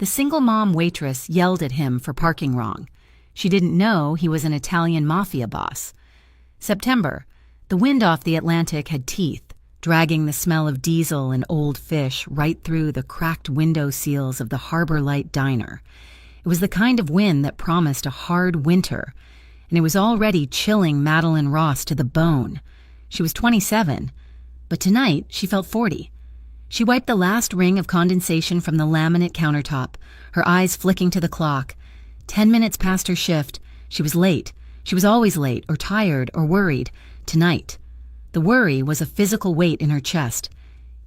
The single mom waitress yelled at him for parking wrong. She didn't know he was an Italian Mafia boss. September. The wind off the Atlantic had teeth, dragging the smell of diesel and old fish right through the cracked window seals of the Harbor Light diner. It was the kind of wind that promised a hard winter, and it was already chilling Madeline Ross to the bone. She was 27, but tonight she felt 40. She wiped the last ring of condensation from the laminate countertop, her eyes flicking to the clock. 10 minutes past her shift. She was late. She was always late, or tired, or worried. Tonight. The worry was a physical weight in her chest.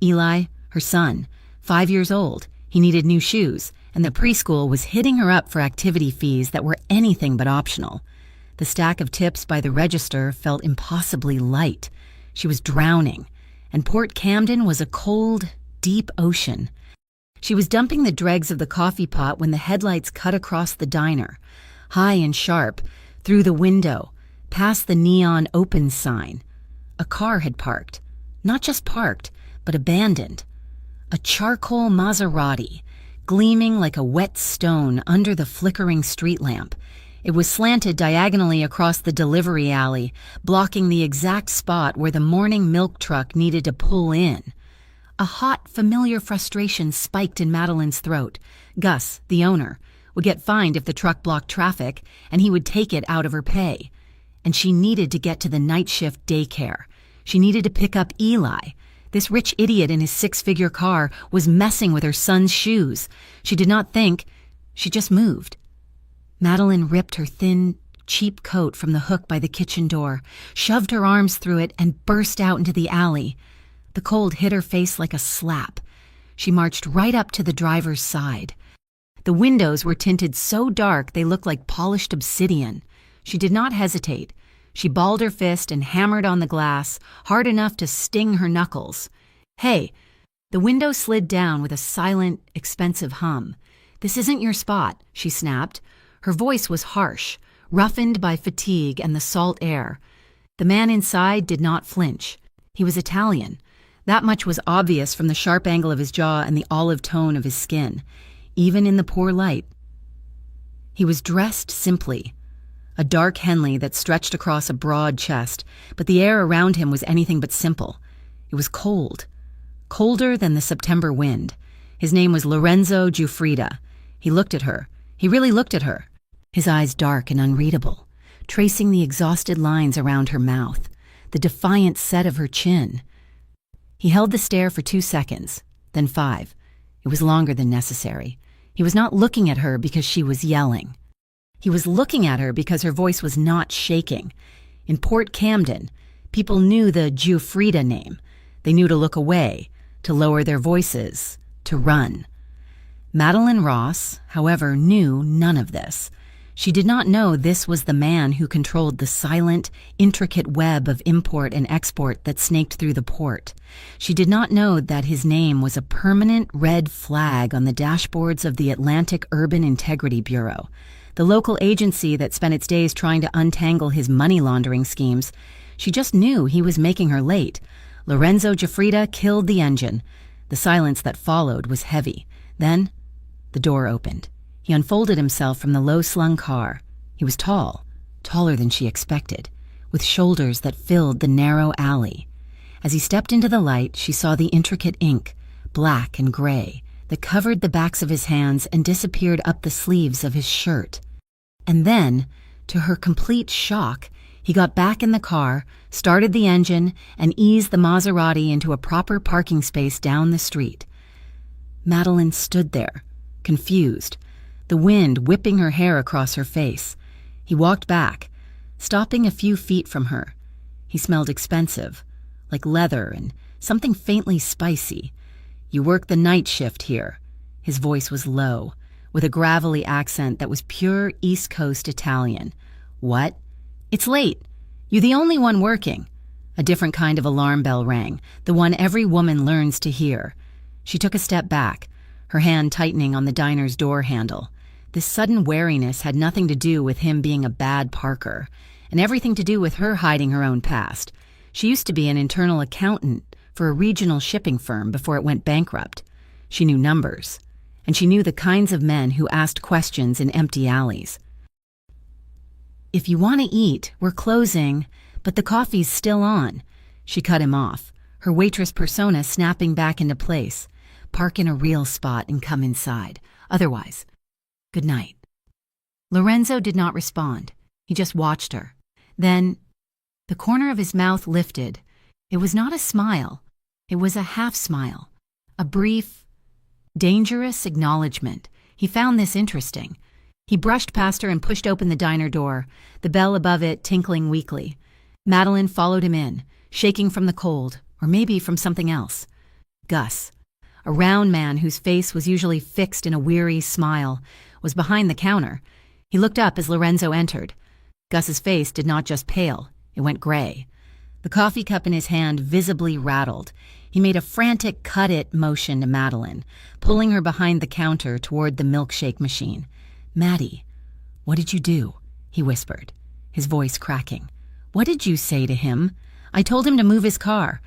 Eli, her son, 5 years old. He needed new shoes, and the preschool was hitting her up for activity fees that were anything but optional. The stack of tips by the register felt impossibly light. She was drowning, and Port Camden was a cold, deep ocean. She was dumping the dregs of the coffee pot when the headlights cut across the diner, high and sharp, through the window, past the neon open sign. A car had parked. Not just parked, but abandoned. A charcoal Maserati, gleaming like a wet stone under the flickering street lamp. It was slanted diagonally across the delivery alley, blocking the exact spot where the morning milk truck needed to pull in. A hot, familiar frustration spiked in Madeline's throat. Gus, the owner, would get fined if the truck blocked traffic, and he would take it out of her pay. And she needed to get to the night shift daycare. She needed to pick up Eli. This rich idiot in his 6-figure car was messing with her son's shoes. She did not think. She just moved. Madeline ripped her thin, cheap coat from the hook by the kitchen door, shoved her arms through it, and burst out into the alley. The cold hit her face like a slap. She marched right up to the driver's side. The windows were tinted so dark they looked like polished obsidian. She did not hesitate. She balled her fist and hammered on the glass, hard enough to sting her knuckles. "Hey!" The window slid down with a silent, expensive hum. "This isn't your spot," she snapped. Her voice was harsh, roughened by fatigue and the salt air. The man inside did not flinch. He was Italian. That much was obvious from the sharp angle of his jaw and the olive tone of his skin, even in the poor light. He was dressed simply. A dark Henley that stretched across a broad chest, but the air around him was anything but simple. It was cold. Colder than the September wind. His name was Lorenzo Giuffrida. He looked at her. He really looked at her. His eyes dark and unreadable, tracing the exhausted lines around her mouth, the defiant set of her chin. He held the stare for 2 seconds, then 5. It was longer than necessary. He was not looking at her because she was yelling. He was looking at her because her voice was not shaking. In Port Camden, people knew the Giuffrida name. They knew to look away, to lower their voices, to run. Madeline Ross, however, knew none of this. She did not know this was the man who controlled the silent, intricate web of import and export that snaked through the port. She did not know that his name was a permanent red flag on the dashboards of the Atlantic Urban Integrity Bureau, the local agency that spent its days trying to untangle his money laundering schemes. She just knew he was making her late. Lorenzo Giuffrida killed the engine. The silence that followed was heavy. Then, the door opened. He unfolded himself from the low-slung car. He was tall, taller than she expected, with shoulders that filled the narrow alley. As he stepped into the light, she saw the intricate ink, black and gray, that covered the backs of his hands and disappeared up the sleeves of his shirt. And then, to her complete shock, he got back in the car, started the engine, and eased the Maserati into a proper parking space down the street. Madeline stood there, confused, the wind whipping her hair across her face. He walked back, stopping a few feet from her. He smelled expensive, like leather and something faintly spicy. "You work the night shift here." His voice was low, with a gravelly accent that was pure East Coast Italian. "What?" "It's late. You the only one working." A different kind of alarm bell rang, the one every woman learns to hear. She took a step back, her hand tightening on the diner's door handle. This sudden wariness had nothing to do with him being a bad parker, and everything to do with her hiding her own past. She used to be an internal accountant for a regional shipping firm before it went bankrupt. She knew numbers, and she knew the kinds of men who asked questions in empty alleys. "If you want to eat, we're closing, but the coffee's still on." She cut him off, her waitress persona snapping back into place. "Park in a real spot and come inside. Otherwise, good night." Lorenzo did not respond. He just watched her. Then, the corner of his mouth lifted. It was not a smile. It was a half-smile. A brief, dangerous acknowledgement. He found this interesting. He brushed past her and pushed open the diner door, the bell above it tinkling weakly. Madeline followed him in, shaking from the cold, or maybe from something else. Gus, a round man whose face was usually fixed in a weary smile, was behind the counter. He looked up as Lorenzo entered. Gus's face did not just pale, it went gray. The coffee cup in his hand visibly rattled. He made a frantic cut-it motion to Madeline, pulling her behind the counter toward the milkshake machine. "Maddie, what did you do?" he whispered, his voice cracking. "What did you say to him? I told him to move his car.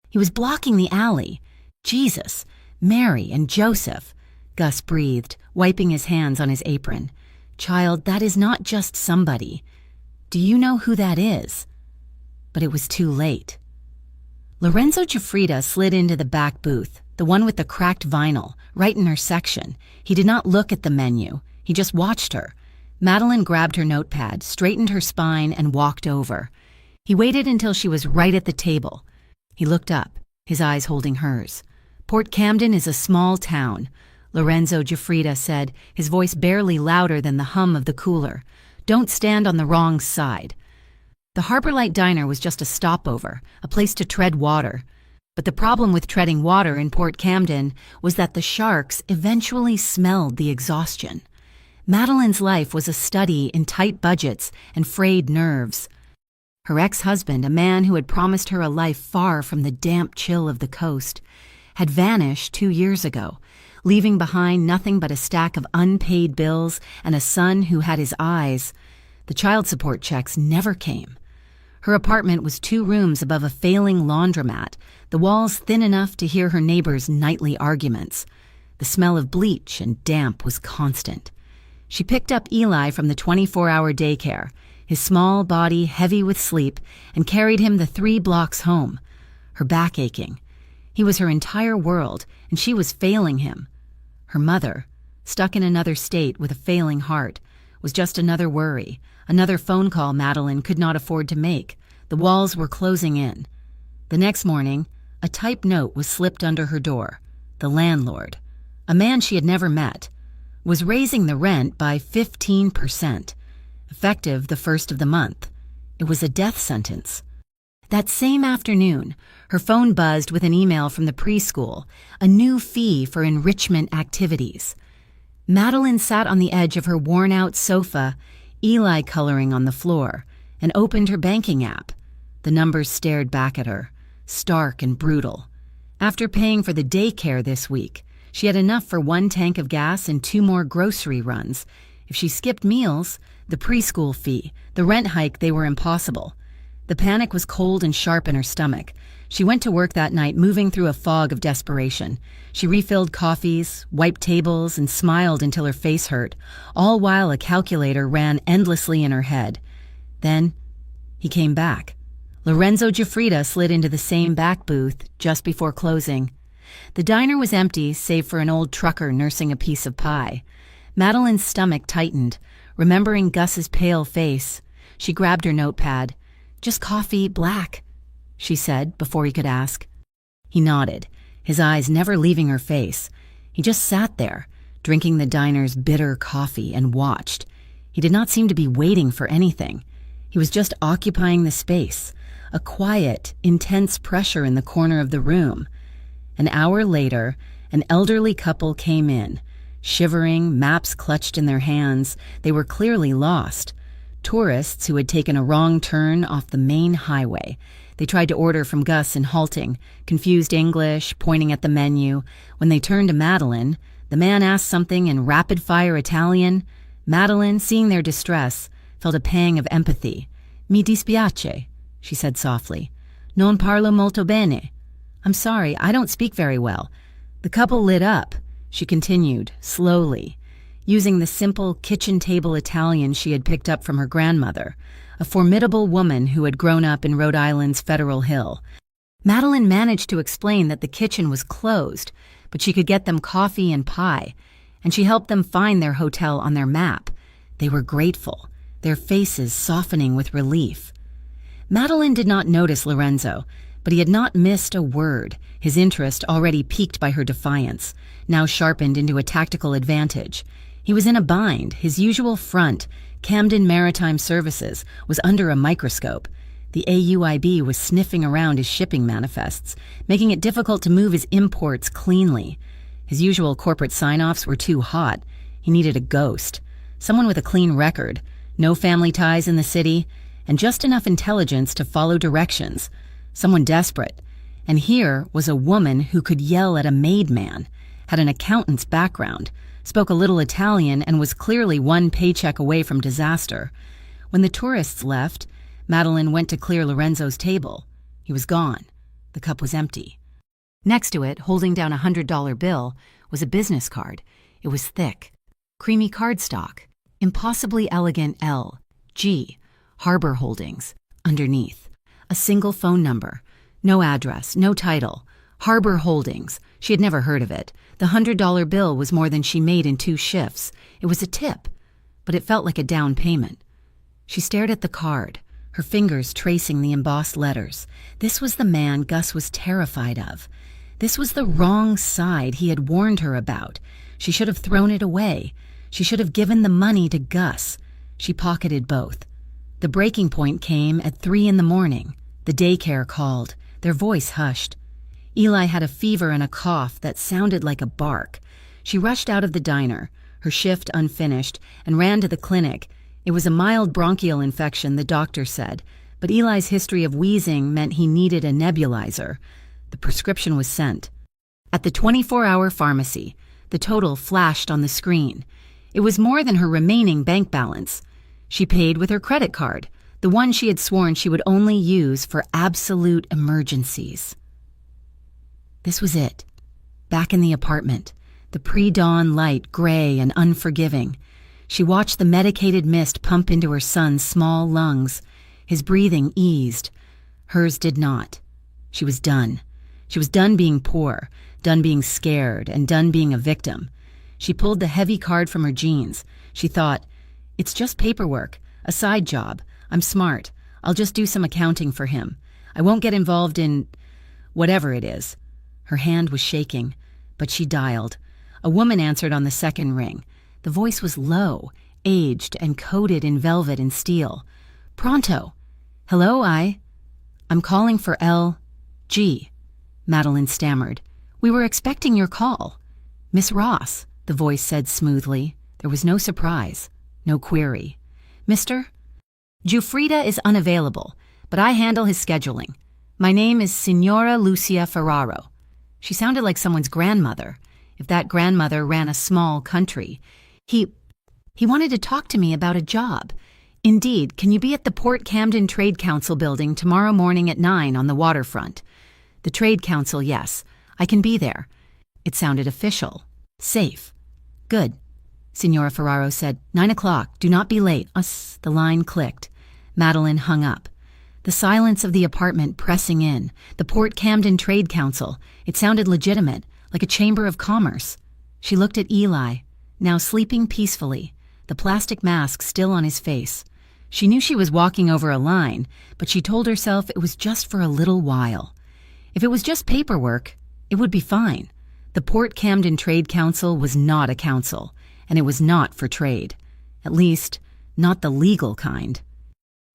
He was blocking the alley. Jesus, Mary, and Joseph." Gus breathed, wiping his hands on his apron. "Child, that is not just somebody. Do you know who that is?" But it was too late. Lorenzo Giuffrida slid into the back booth, the one with the cracked vinyl, right in her section. He did not look at the menu. He just watched her. Madeline grabbed her notepad, straightened her spine, and walked over. He waited until she was right at the table. He looked up, his eyes holding hers. "Port Camden is a small town," Lorenzo Giuffrida said, his voice barely louder than the hum of the cooler. "Don't stand on the wrong side." The Harbor Light Diner was just a stopover, a place to tread water. But the problem with treading water in Port Camden was that the sharks eventually smelled the exhaustion. Madeline's life was a study in tight budgets and frayed nerves. Her ex-husband, a man who had promised her a life far from the damp chill of the coast, had vanished 2 years ago, leaving behind nothing but a stack of unpaid bills and a son who had his eyes. The child support checks never came. Her apartment was 2 rooms above a failing laundromat, the walls thin enough to hear her neighbors' nightly arguments. The smell of bleach and damp was constant. She picked up Eli from the 24-hour daycare, his small body heavy with sleep, and carried him the 3 blocks home, her back aching. He was her entire world, and she was failing him. Her mother, stuck in another state with a failing heart, was just another worry, another phone call Madeline could not afford to make. The walls were closing in. The next morning, a typed note was slipped under her door. The landlord, a man she had never met, was raising the rent by 15%, effective the 1st of the month. It was a death sentence. That same afternoon, her phone buzzed with an email from the preschool, a new fee for enrichment activities. Madeline sat on the edge of her worn-out sofa, Eli coloring on the floor, and opened her banking app. The numbers stared back at her, stark and brutal. After paying for the daycare this week, she had enough for 1 tank of gas and 2 more grocery runs. If she skipped meals, the preschool fee, the rent hike, they were impossible. The panic was cold and sharp in her stomach. She went to work that night, moving through a fog of desperation. She refilled coffees, wiped tables, and smiled until her face hurt, all while a calculator ran endlessly in her head. Then, he came back. Lorenzo Giuffrida slid into the same back booth just before closing. The diner was empty, save for an old trucker nursing a piece of pie. Madeline's stomach tightened, remembering Gus's pale face. She grabbed her notepad. "Just coffee, black," she said before he could ask. He nodded, his eyes never leaving her face. He just sat there, drinking the diner's bitter coffee, and watched. He did not seem to be waiting for anything. He was just occupying the space, a quiet, intense pressure in the corner of the room. An hour later, an elderly couple came in. Shivering, maps clutched in their hands, they were clearly lost. Tourists who had taken a wrong turn off the main highway. They tried to order from Gus in halting, confused English, pointing at the menu. When they turned to Madeline, the man asked something in rapid-fire Italian. Madeline, seeing their distress, felt a pang of empathy. "Mi dispiace," she said softly. "Non parlo molto bene." "I'm sorry, I don't speak very well." The couple lit up. She continued, slowly, using the simple kitchen table Italian she had picked up from her grandmother, a formidable woman who had grown up in Rhode Island's Federal Hill. Madeline managed to explain that the kitchen was closed, but she could get them coffee and pie, and she helped them find their hotel on their map. They were grateful, their faces softening with relief. Madeline did not notice Lorenzo, but he had not missed a word, his interest already piqued by her defiance, now sharpened into a tactical advantage. He was in a bind. His usual front, Camden Maritime Services, was under a microscope. The AUIB was sniffing around his shipping manifests, making it difficult to move his imports cleanly. His usual corporate sign-offs were too hot. He needed a ghost, someone with a clean record, no family ties in the city, and just enough intelligence to follow directions. Someone desperate. And here was a woman who could yell at a maid man, had an accountant's background, spoke a little Italian, and was clearly one paycheck away from disaster. When the tourists left, Madeline went to clear Lorenzo's table. He was gone. The cup was empty. Next to it, holding down $100 bill, was a business card. It was thick, creamy cardstock, impossibly elegant L.G. Harbor Holdings, underneath. A single phone number. No address, no title. Harbor Holdings. She had never heard of it. The $100 bill was more than she made in 2 shifts. It was a tip, but it felt like a down payment. She stared at the card, her fingers tracing the embossed letters. This was the man Gus was terrified of. This was the wrong side he had warned her about. She should have thrown it away. She should have given the money to Gus. She pocketed both. The breaking point came at 3 a.m. The daycare called, their voice hushed. Eli had a fever and a cough that sounded like a bark. She rushed out of the diner, her shift unfinished, and ran to the clinic. It was a mild bronchial infection, the doctor said, but Eli's history of wheezing meant he needed a nebulizer. The prescription was sent. At the 24-hour pharmacy, the total flashed on the screen. It was more than her remaining bank balance. She paid with her credit card, the one she had sworn she would only use for absolute emergencies. This was it. Back in the apartment, the pre-dawn light gray and unforgiving. She watched the medicated mist pump into her son's small lungs. His breathing eased. Hers did not. She was done. She was done being poor, done being scared, and done being a victim. She pulled the heavy card from her jeans. She thought, it's just paperwork, a side job. I'm smart. I'll just do some accounting for him. I won't get involved in whatever it is. Her hand was shaking, but she dialed. A woman answered on the second ring. The voice was low, aged, and coated in velvet and steel. Pronto. Hello, I'm calling for L.G., Madeline stammered. We were expecting your call. Miss Ross, the voice said smoothly. There was no surprise, no query. Mr. Giuffrida is unavailable, but I handle his scheduling. My name is Signora Lucia Ferraro. She sounded like someone's grandmother, if that grandmother ran a small country. He wanted to talk to me about a job. Indeed, can you be at the Port Camden Trade Council building tomorrow morning at 9 on the waterfront? The Trade Council, yes. I can be there. It sounded official. Safe. Good. Signora Ferraro said, 9 o'clock. Do not be late. The line clicked. Madeline hung up. The silence of the apartment pressing in. The Port Camden Trade Council. It sounded legitimate, like a chamber of commerce. She looked at Eli, now sleeping peacefully, the plastic mask still on his face. She knew she was walking over a line, but she told herself it was just for a little while. If it was just paperwork, it would be fine. The Port Camden Trade Council was not a council, and it was not for trade. At least, not the legal kind.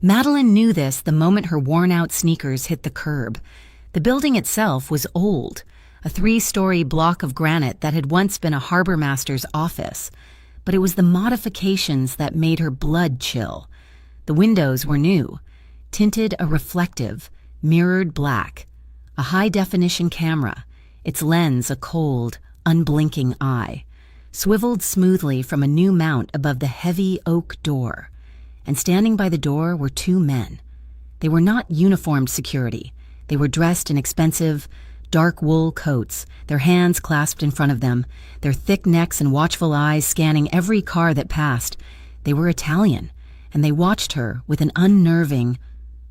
Madeline knew this the moment her worn-out sneakers hit the curb. The building itself was old, a 3-story block of granite that had once been a harbor master's office. But it was the modifications that made her blood chill. The windows were new, tinted a reflective, mirrored black. A high-definition camera, its lens a cold, unblinking eye, swiveled smoothly from a new mount above the heavy oak door. And standing by the door were 2 men. They were not uniformed security. They were dressed in expensive, dark wool coats, their hands clasped in front of them, their thick necks and watchful eyes scanning every car that passed. They were Italian, and they watched her with an unnerving,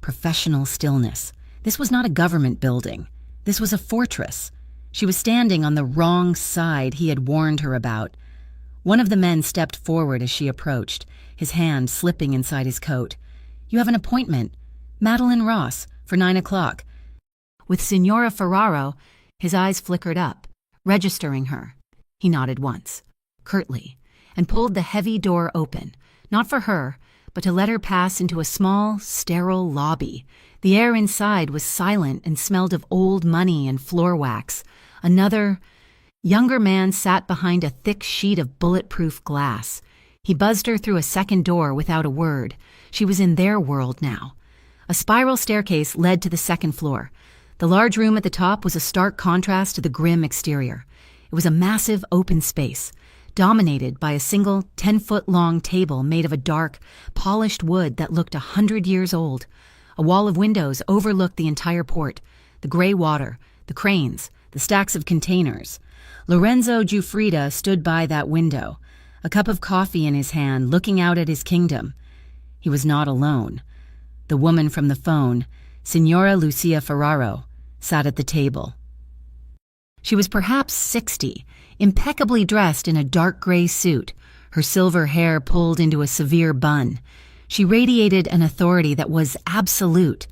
professional stillness. This was not a government building. This was a fortress. She was standing on the wrong side he had warned her about. One of the men stepped forward as she approached, his hand slipping inside his coat. "You have an appointment. Madeline Ross, for 9 o'clock. With Signora Ferraro." His eyes flickered up, registering her. He nodded once, curtly, and pulled the heavy door open, not for her, but to let her pass into a small, sterile lobby. The air inside was silent and smelled of old money and floor wax. Another, younger man sat behind a thick sheet of bulletproof glass. He buzzed her through a second door without a word. She was in their world now. A spiral staircase led to the second floor. The large room at the top was a stark contrast to the grim exterior. It was a massive open space, dominated by a single 10-foot-long table made of a dark, polished wood that looked 100 years old. A wall of windows overlooked the entire port, the gray water, the cranes, the stacks of containers. Lorenzo Giuffrida stood by that window, a cup of coffee in his hand, looking out at his kingdom. He was not alone. The woman from the phone, Signora Lucia Ferraro, sat at the table. She was perhaps 60, impeccably dressed in a dark gray suit, her silver hair pulled into a severe bun. She radiated an authority that was absolute.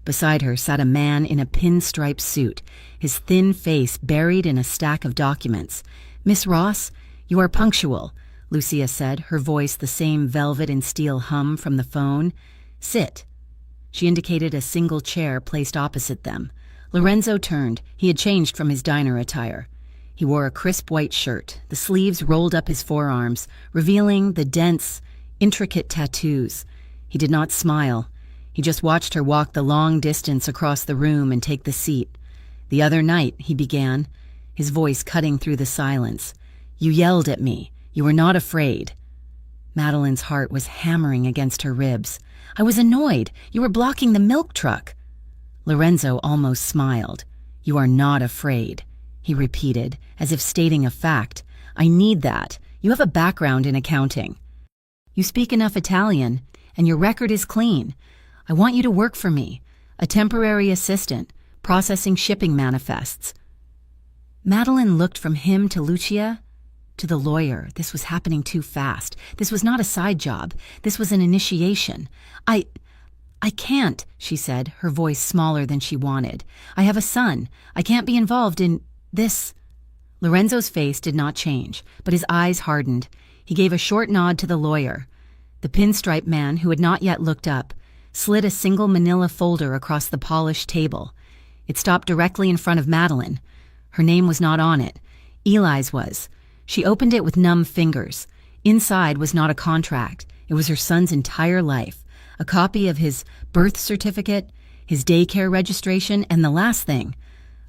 Beside her sat a man in a pinstripe suit, his thin face buried in a stack of documents. "Miss Ross, you are punctual," Lucia said, her voice the same velvet and steel hum from the phone. "Sit." She indicated a single chair placed opposite them. Lorenzo turned. He had changed from his diner attire. He wore a crisp white shirt, the sleeves rolled up his forearms, revealing the dense, intricate tattoos. He did not smile. He just watched her walk the long distance across the room and take the seat. "The other night," he began, his voice cutting through the silence, "you yelled at me. You were not afraid." Madeline's heart was hammering against her ribs. "I was annoyed. You were blocking the milk truck." Lorenzo almost smiled. "You are not afraid," he repeated, as if stating a fact. "I need that. You have a background in accounting. You speak enough Italian, and your record is clean. I want you to work for me, a temporary assistant, processing shipping manifests." Madeline looked from him to Lucia, to the lawyer. This was happening too fast. This was not a side job. This was an initiation. I can't," she said, her voice smaller than she wanted. "I have a son. I can't be involved in this." Lorenzo's face did not change, but his eyes hardened. He gave a short nod to the lawyer. The pinstripe man, who had not yet looked up, slid a single manila folder across the polished table. It stopped directly in front of Madeline. Her name was not on it. Eli's was. She opened it with numb fingers. Inside was not a contract. It was her son's entire life. A copy of his birth certificate, his daycare registration, and the last thing,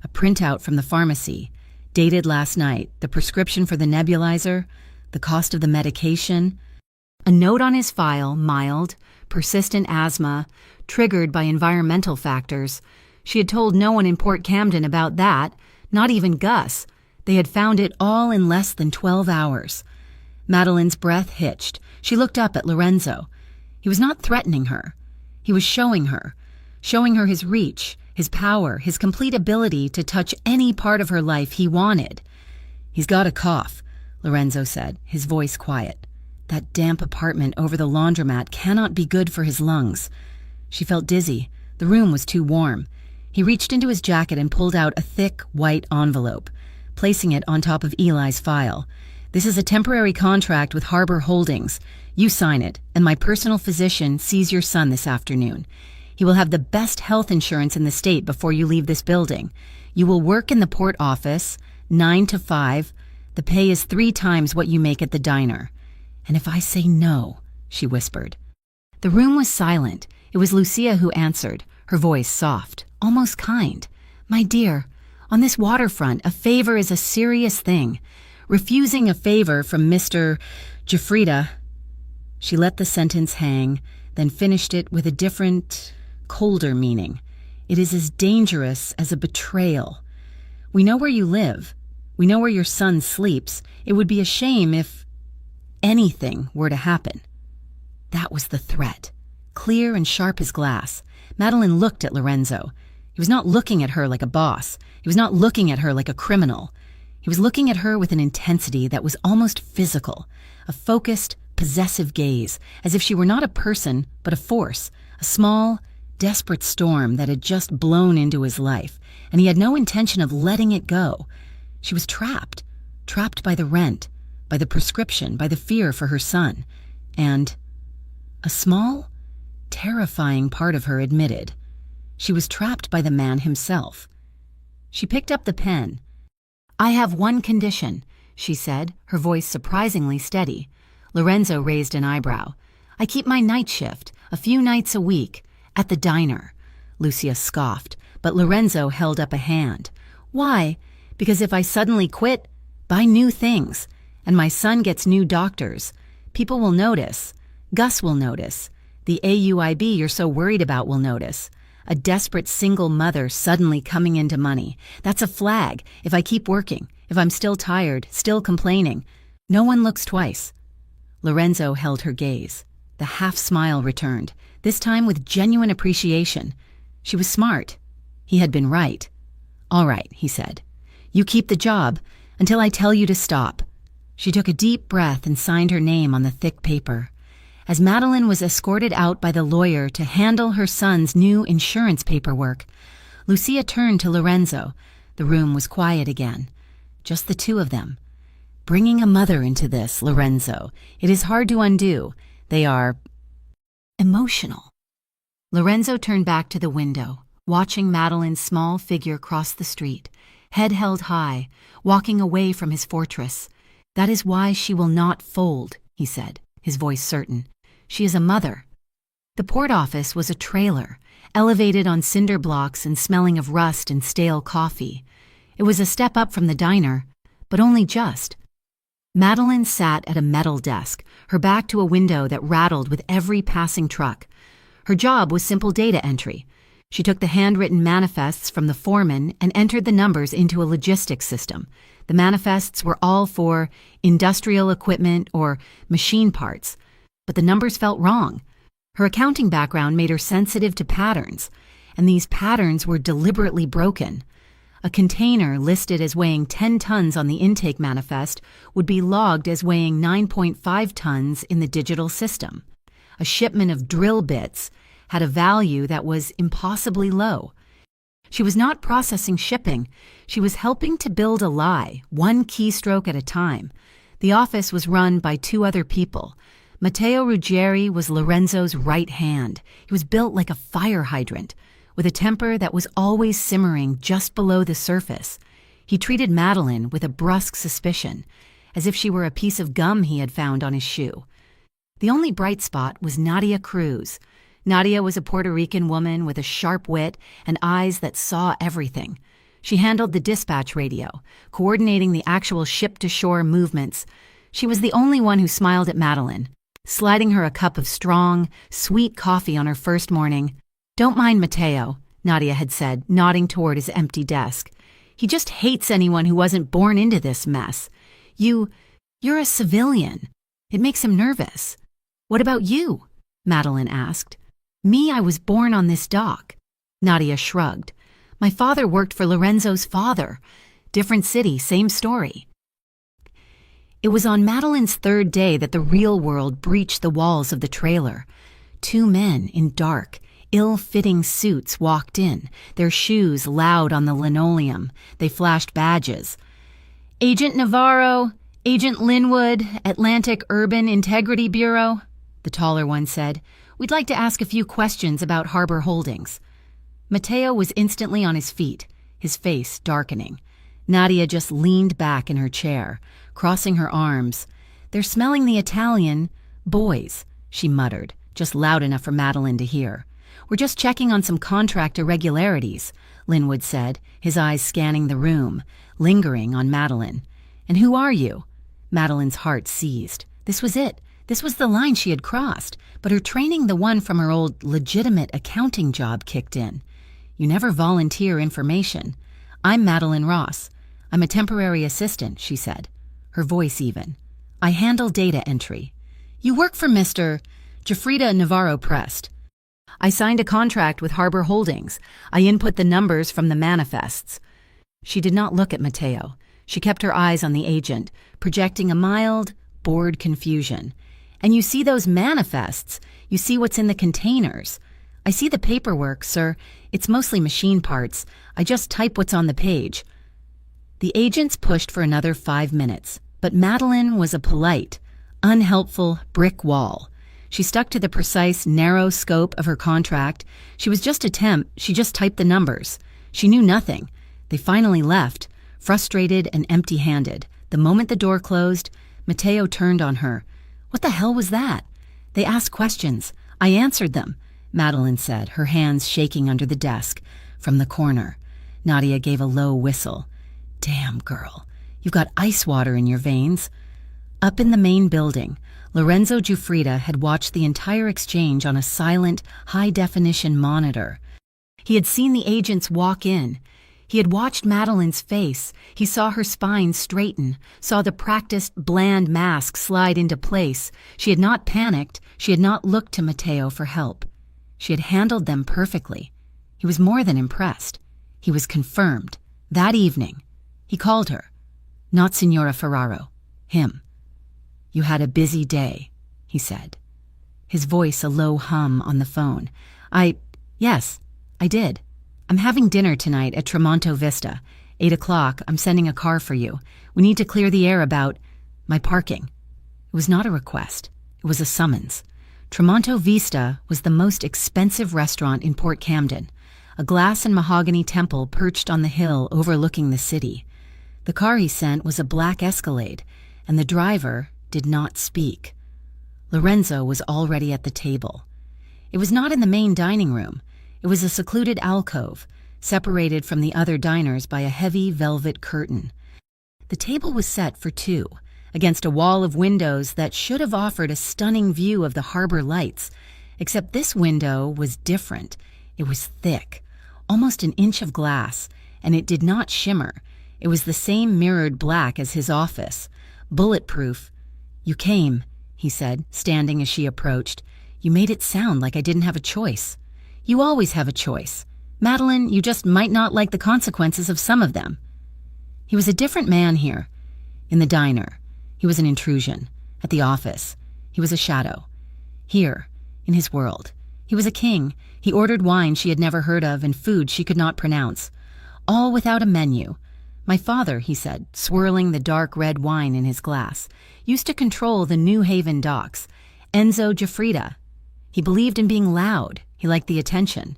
a printout from the pharmacy, dated last night, the prescription for the nebulizer, the cost of the medication, a note on his file, mild, persistent asthma, triggered by environmental factors. She had told no one in Port Camden about that, not even Gus. They had found it all in less than 12 hours. Madeline's breath hitched. She looked up at Lorenzo. He was not threatening her. He was showing her his reach, his power, his complete ability to touch any part of her life he wanted. "He's got a cough," Lorenzo said, his voice quiet. "That damp apartment over the laundromat cannot be good for his lungs." She felt dizzy. The room was too warm. He reached into his jacket and pulled out a thick, white envelope, placing it on top of Eli's file. "This is a temporary contract with Harbor Holdings. You sign it, and my personal physician sees your son this afternoon. He will have the best health insurance in the state before you leave this building. You will work in the port office, 9 to 5. The pay is 3 times what you make at the diner. And if I say no," she whispered. The room was silent. It was Lucia who answered, her voice soft, almost kind. "My dear, on this waterfront, a favor is a serious thing. Refusing a favor from Mr. Giuffrida." She let the sentence hang, then finished it with a different, colder meaning. "It is as dangerous as a betrayal." We know where you live. We know where your son sleeps. It would be a shame if anything were to happen." That was the threat. Clear and sharp as glass, Madeline looked at Lorenzo. He was not looking at her like a boss. He was not looking at her like a criminal. He was looking at her with an intensity that was almost physical, a focused, possessive gaze, as if she were not a person, but a force, a small, desperate storm that had just blown into his life, and he had no intention of letting it go. She was trapped by the rent, by the prescription, by the fear for her son, and a small, terrifying part of her admitted she was trapped by the man himself. She picked up the pen. "I have one condition," she said, her voice surprisingly steady. Lorenzo raised an eyebrow. "I keep my night shift, a few nights a week, at the diner." Lucia scoffed, but Lorenzo held up a hand. "Why? Because if I suddenly quit, buy new things, and my son gets new doctors, people will notice. Gus will notice. The AUIB you're so worried about will notice. A desperate single mother suddenly coming into money. That's a flag. If I keep working, if I'm still tired, still complaining, no one looks twice." Lorenzo held her gaze. The half-smile returned, this time with genuine appreciation. She was smart. He had been right. "All right," he said. "You keep the job until I tell you to stop." She took a deep breath and signed her name on the thick paper. As Madeline was escorted out by the lawyer to handle her son's new insurance paperwork, Lucia turned to Lorenzo. The room was quiet again. Just the two of them. "Bringing a mother into this, Lorenzo. It is hard to undo. They are emotional." Lorenzo turned back to the window, watching Madeline's small figure cross the street, head held high, walking away from his fortress. "That is why she will not fold," he said, his voice certain. "She is a mother." The port office was a trailer, elevated on cinder blocks and smelling of rust and stale coffee. It was a step up from the diner, but only just. Madeline sat at a metal desk, her back to a window that rattled with every passing truck. Her job was simple data entry. She took the handwritten manifests from the foreman and entered the numbers into a logistics system. The manifests were all for industrial equipment or machine parts, but the numbers felt wrong. Her accounting background made her sensitive to patterns, and these patterns were deliberately broken. A container listed as weighing 10 tons on the intake manifest would be logged as weighing 9.5 tons in the digital system. A shipment of drill bits had a value that was impossibly low. She was not processing shipping. She was helping to build a lie, one keystroke at a time. The office was run by two other people. Matteo Ruggieri was Lorenzo's right hand. He was built like a fire hydrant, with a temper that was always simmering just below the surface. He treated Madeline with a brusque suspicion, as if she were a piece of gum he had found on his shoe. The only bright spot was Nadia Cruz. Nadia was a Puerto Rican woman with a sharp wit and eyes that saw everything. She handled the dispatch radio, coordinating the actual ship-to-shore movements. She was the only one who smiled at Madeline, sliding her a cup of strong, sweet coffee on her first morning. "Don't mind Matteo," Nadia had said, nodding toward his empty desk. "He just hates anyone who wasn't born into this mess. You're a civilian. It makes him nervous." "What about you?" Madeline asked. "Me, I was born on this dock." Nadia shrugged. "My father worked for Lorenzo's father. Different city, same story." It was on Madeline's third day that the real world breached the walls of the trailer. Two men in dark, ill-fitting suits walked in, their shoes loud on the linoleum. They flashed badges. "Agent Navarro, Agent Linwood, Atlantic Urban Integrity Bureau," the taller one said. "We'd like to ask a few questions about Harbor Holdings." Matteo was instantly on his feet, his face darkening. Nadia just leaned back in her chair, crossing her arms. "They're smelling the Italian boys," she muttered, just loud enough for Madeline to hear. "We're just checking on some contract irregularities," Linwood said, his eyes scanning the room, lingering on Madeline. "And who are you?" Madeline's heart seized. This was it. This was the line she had crossed, but her training, the one from her old legitimate accounting job, kicked in. "You never volunteer information." I'm Madeline Ross. I'm a temporary assistant, she said, her voice even. I handle data entry. You work for Mr. Jafrida Navarro Prest. I signed a contract with Harbor Holdings. I input the numbers from the manifests. She did not look at Mateo. She kept her eyes on the agent, projecting a mild, bored confusion. And you see those manifests. You see what's in the containers. I see the paperwork, sir. It's mostly machine parts. I just type what's on the page. The agents pushed for another 5 minutes, but Madeline was a polite, unhelpful brick wall. She stuck to the precise, narrow scope of her contract. She was just a temp. She just typed the numbers. She knew nothing. They finally left, frustrated and empty-handed. The moment the door closed, Mateo turned on her. What the hell was that? They asked questions. I answered them, Madeline said, her hands shaking under the desk. From the corner, Nadia gave a low whistle. Damn, girl. You've got ice water in your veins. Up in the main building, Lorenzo Giuffrida had watched the entire exchange on a silent, high-definition monitor. He had seen the agents walk in. He had watched Madeline's face. He saw her spine straighten, saw the practiced, bland mask slide into place. She had not panicked. She had not looked to Mateo for help. She had handled them perfectly. He was more than impressed. He was confirmed. That evening, he called her. Not Signora Ferraro. Him. You had a busy day, he said. His voice a low hum on the phone. Yes, I did. I'm having dinner tonight at Tramonto Vista. 8 o'clock, I'm sending a car for you. We need to clear the air about my parking. It was not a request. It was a summons. Tramonto Vista was the most expensive restaurant in Port Camden, a glass and mahogany temple perched on the hill overlooking the city. The car he sent was a black Escalade, and the driver did not speak. Lorenzo was already at the table. It was not in the main dining room. It was a secluded alcove, separated from the other diners by a heavy velvet curtain. The table was set for two, against a wall of windows that should have offered a stunning view of the harbor lights, except this window was different. It was thick, almost an inch of glass, and it did not shimmer. It was the same mirrored black as his office, bulletproof. You came, he said, standing as she approached. You made it sound like I didn't have a choice. You always have a choice. Madeline, you just might not like the consequences of some of them. He was a different man here. In the diner, he was an intrusion. At the office, he was a shadow. Here, in his world, he was a king. He ordered wine she had never heard of and food she could not pronounce. All without a menu. My father, he said, swirling the dark red wine in his glass, used to control the New Haven docks. Enzo Giuffrida. He believed in being loud. He liked the attention.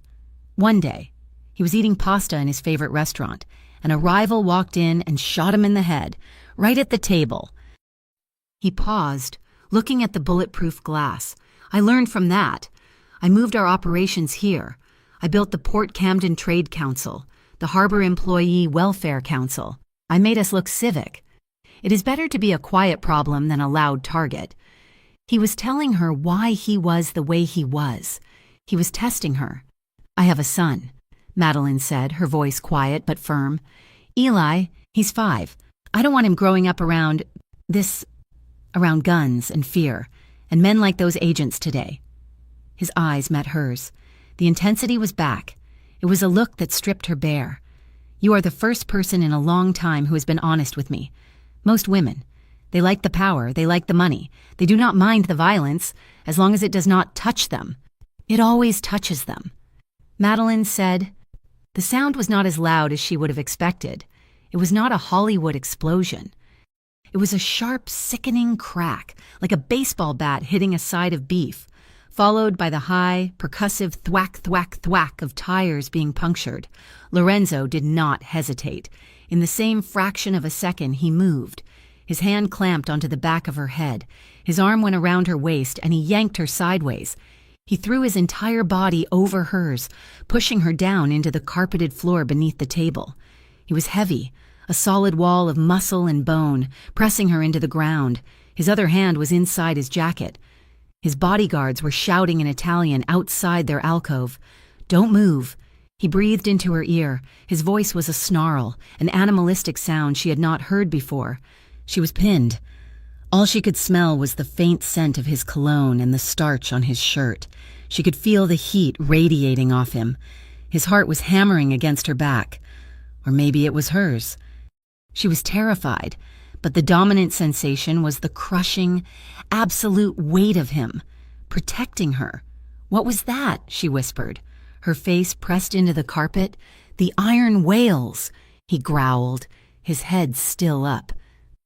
One day, he was eating pasta in his favorite restaurant, and a rival walked in and shot him in the head, right at the table. He paused, looking at the bulletproof glass. I learned from that. I moved our operations here. I built the Port Camden Trade Council, the Harbor Employee Welfare Council. I made us look civic. It is better to be a quiet problem than a loud target. He was telling her why he was the way he was. He was testing her. I have a son, Madeline said, her voice quiet but firm. Eli, he's 5. I don't want him growing up around guns and fear, and men like those agents today. His eyes met hers. The intensity was back. It was a look that stripped her bare. You are the first person in a long time who has been honest with me. Most women. They like the power, they like the money. They do not mind the violence, as long as it does not touch them. It always touches them. Madeline said. The sound was not as loud as she would have expected. It was not a Hollywood explosion. It was a sharp, sickening crack, like a baseball bat hitting a side of beef, followed by the high, percussive thwack, thwack, thwack of tires being punctured. Lorenzo did not hesitate. In the same fraction of a second, he moved. His hand clamped onto the back of her head. His arm went around her waist, and he yanked her sideways. He threw his entire body over hers, pushing her down into the carpeted floor beneath the table. He was heavy, a solid wall of muscle and bone, pressing her into the ground. His other hand was inside his jacket. His bodyguards were shouting in Italian outside their alcove. Don't move. He breathed into her ear. His voice was a snarl, an animalistic sound she had not heard before. She was pinned. All she could smell was the faint scent of his cologne and the starch on his shirt. She could feel the heat radiating off him. His heart was hammering against her back. Or maybe it was hers. She was terrified, but the dominant sensation was the crushing, absolute weight of him, protecting her. "What was that?" she whispered, her face pressed into the carpet. "The iron whales," he growled, his head still up,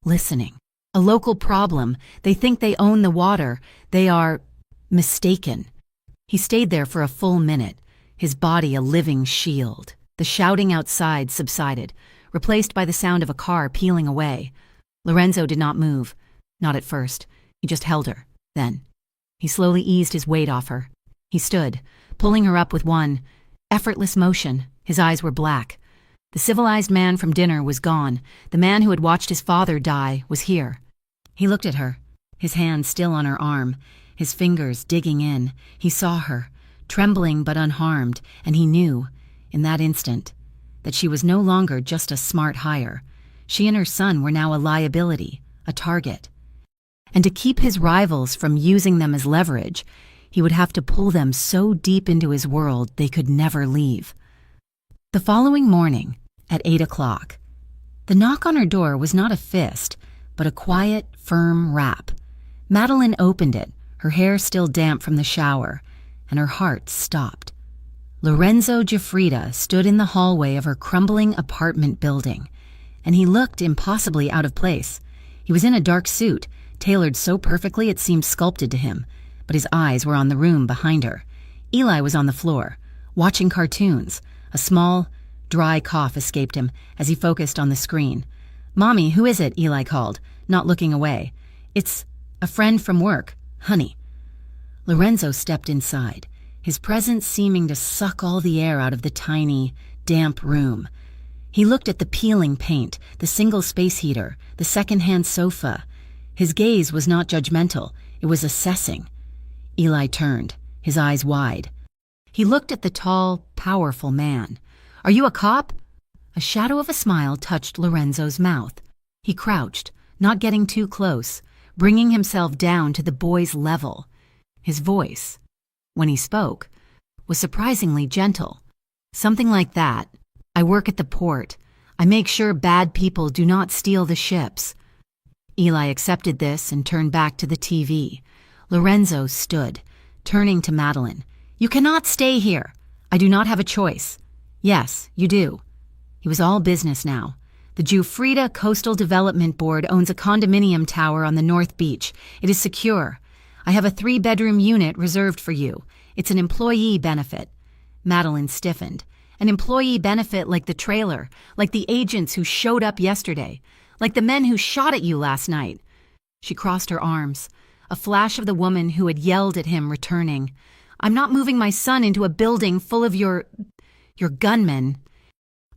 listening. "A local problem. They think they own the water. They are mistaken." He stayed there for a full minute, his body a living shield. The shouting outside subsided, replaced by the sound of a car peeling away. Lorenzo did not move. Not at first. He just held her. Then he slowly eased his weight off her. He stood, pulling her up with one effortless motion. His eyes were black. The civilized man from dinner was gone. The man who had watched his father die was here. He looked at her, his hand still on her arm, his fingers digging in. He saw her, trembling but unharmed, and he knew, in that instant, that she was no longer just a smart hire. She and her son were now a liability, a target. And to keep his rivals from using them as leverage, he would have to pull them so deep into his world they could never leave. The following morning, at 8 o'clock, the knock on her door was not a fist, but a quiet, firm rap. Madeline opened it, her hair still damp from the shower, and her heart stopped. Lorenzo Giuffrida stood in the hallway of her crumbling apartment building, and he looked impossibly out of place. He was in a dark suit, tailored so perfectly it seemed sculpted to him, but his eyes were on the room behind her. Eli was on the floor, watching cartoons. A small, dry cough escaped him as he focused on the screen. "Mommy, who is it?" Eli called, not looking away. "It's a friend from work, honey." Lorenzo stepped inside, his presence seeming to suck all the air out of the tiny, damp room. He looked at the peeling paint, the single space heater, the second-hand sofa. His gaze was not judgmental, it was assessing. Eli turned, his eyes wide. He looked at the tall, powerful man. "Are you a cop?" A shadow of a smile touched Lorenzo's mouth. He crouched, not getting too close, bringing himself down to the boy's level. His voice, when he spoke, was surprisingly gentle. Something like that. "I work at the port. I make sure bad people do not steal the ships." Eli accepted this and turned back to the TV. Lorenzo stood, turning to Madeline. "You cannot stay here. I do not have a choice." "Yes, you do." He was all business now. "The Giuffrida Coastal Development Board owns a condominium tower on the North Beach. It is secure. I have a 3-bedroom unit reserved for you. It's an employee benefit." Madeline stiffened. "An employee benefit like the trailer, like the agents who showed up yesterday, like the men who shot at you last night." She crossed her arms, a flash of the woman who had yelled at him returning. "I'm not moving my son into a building full of your gunmen.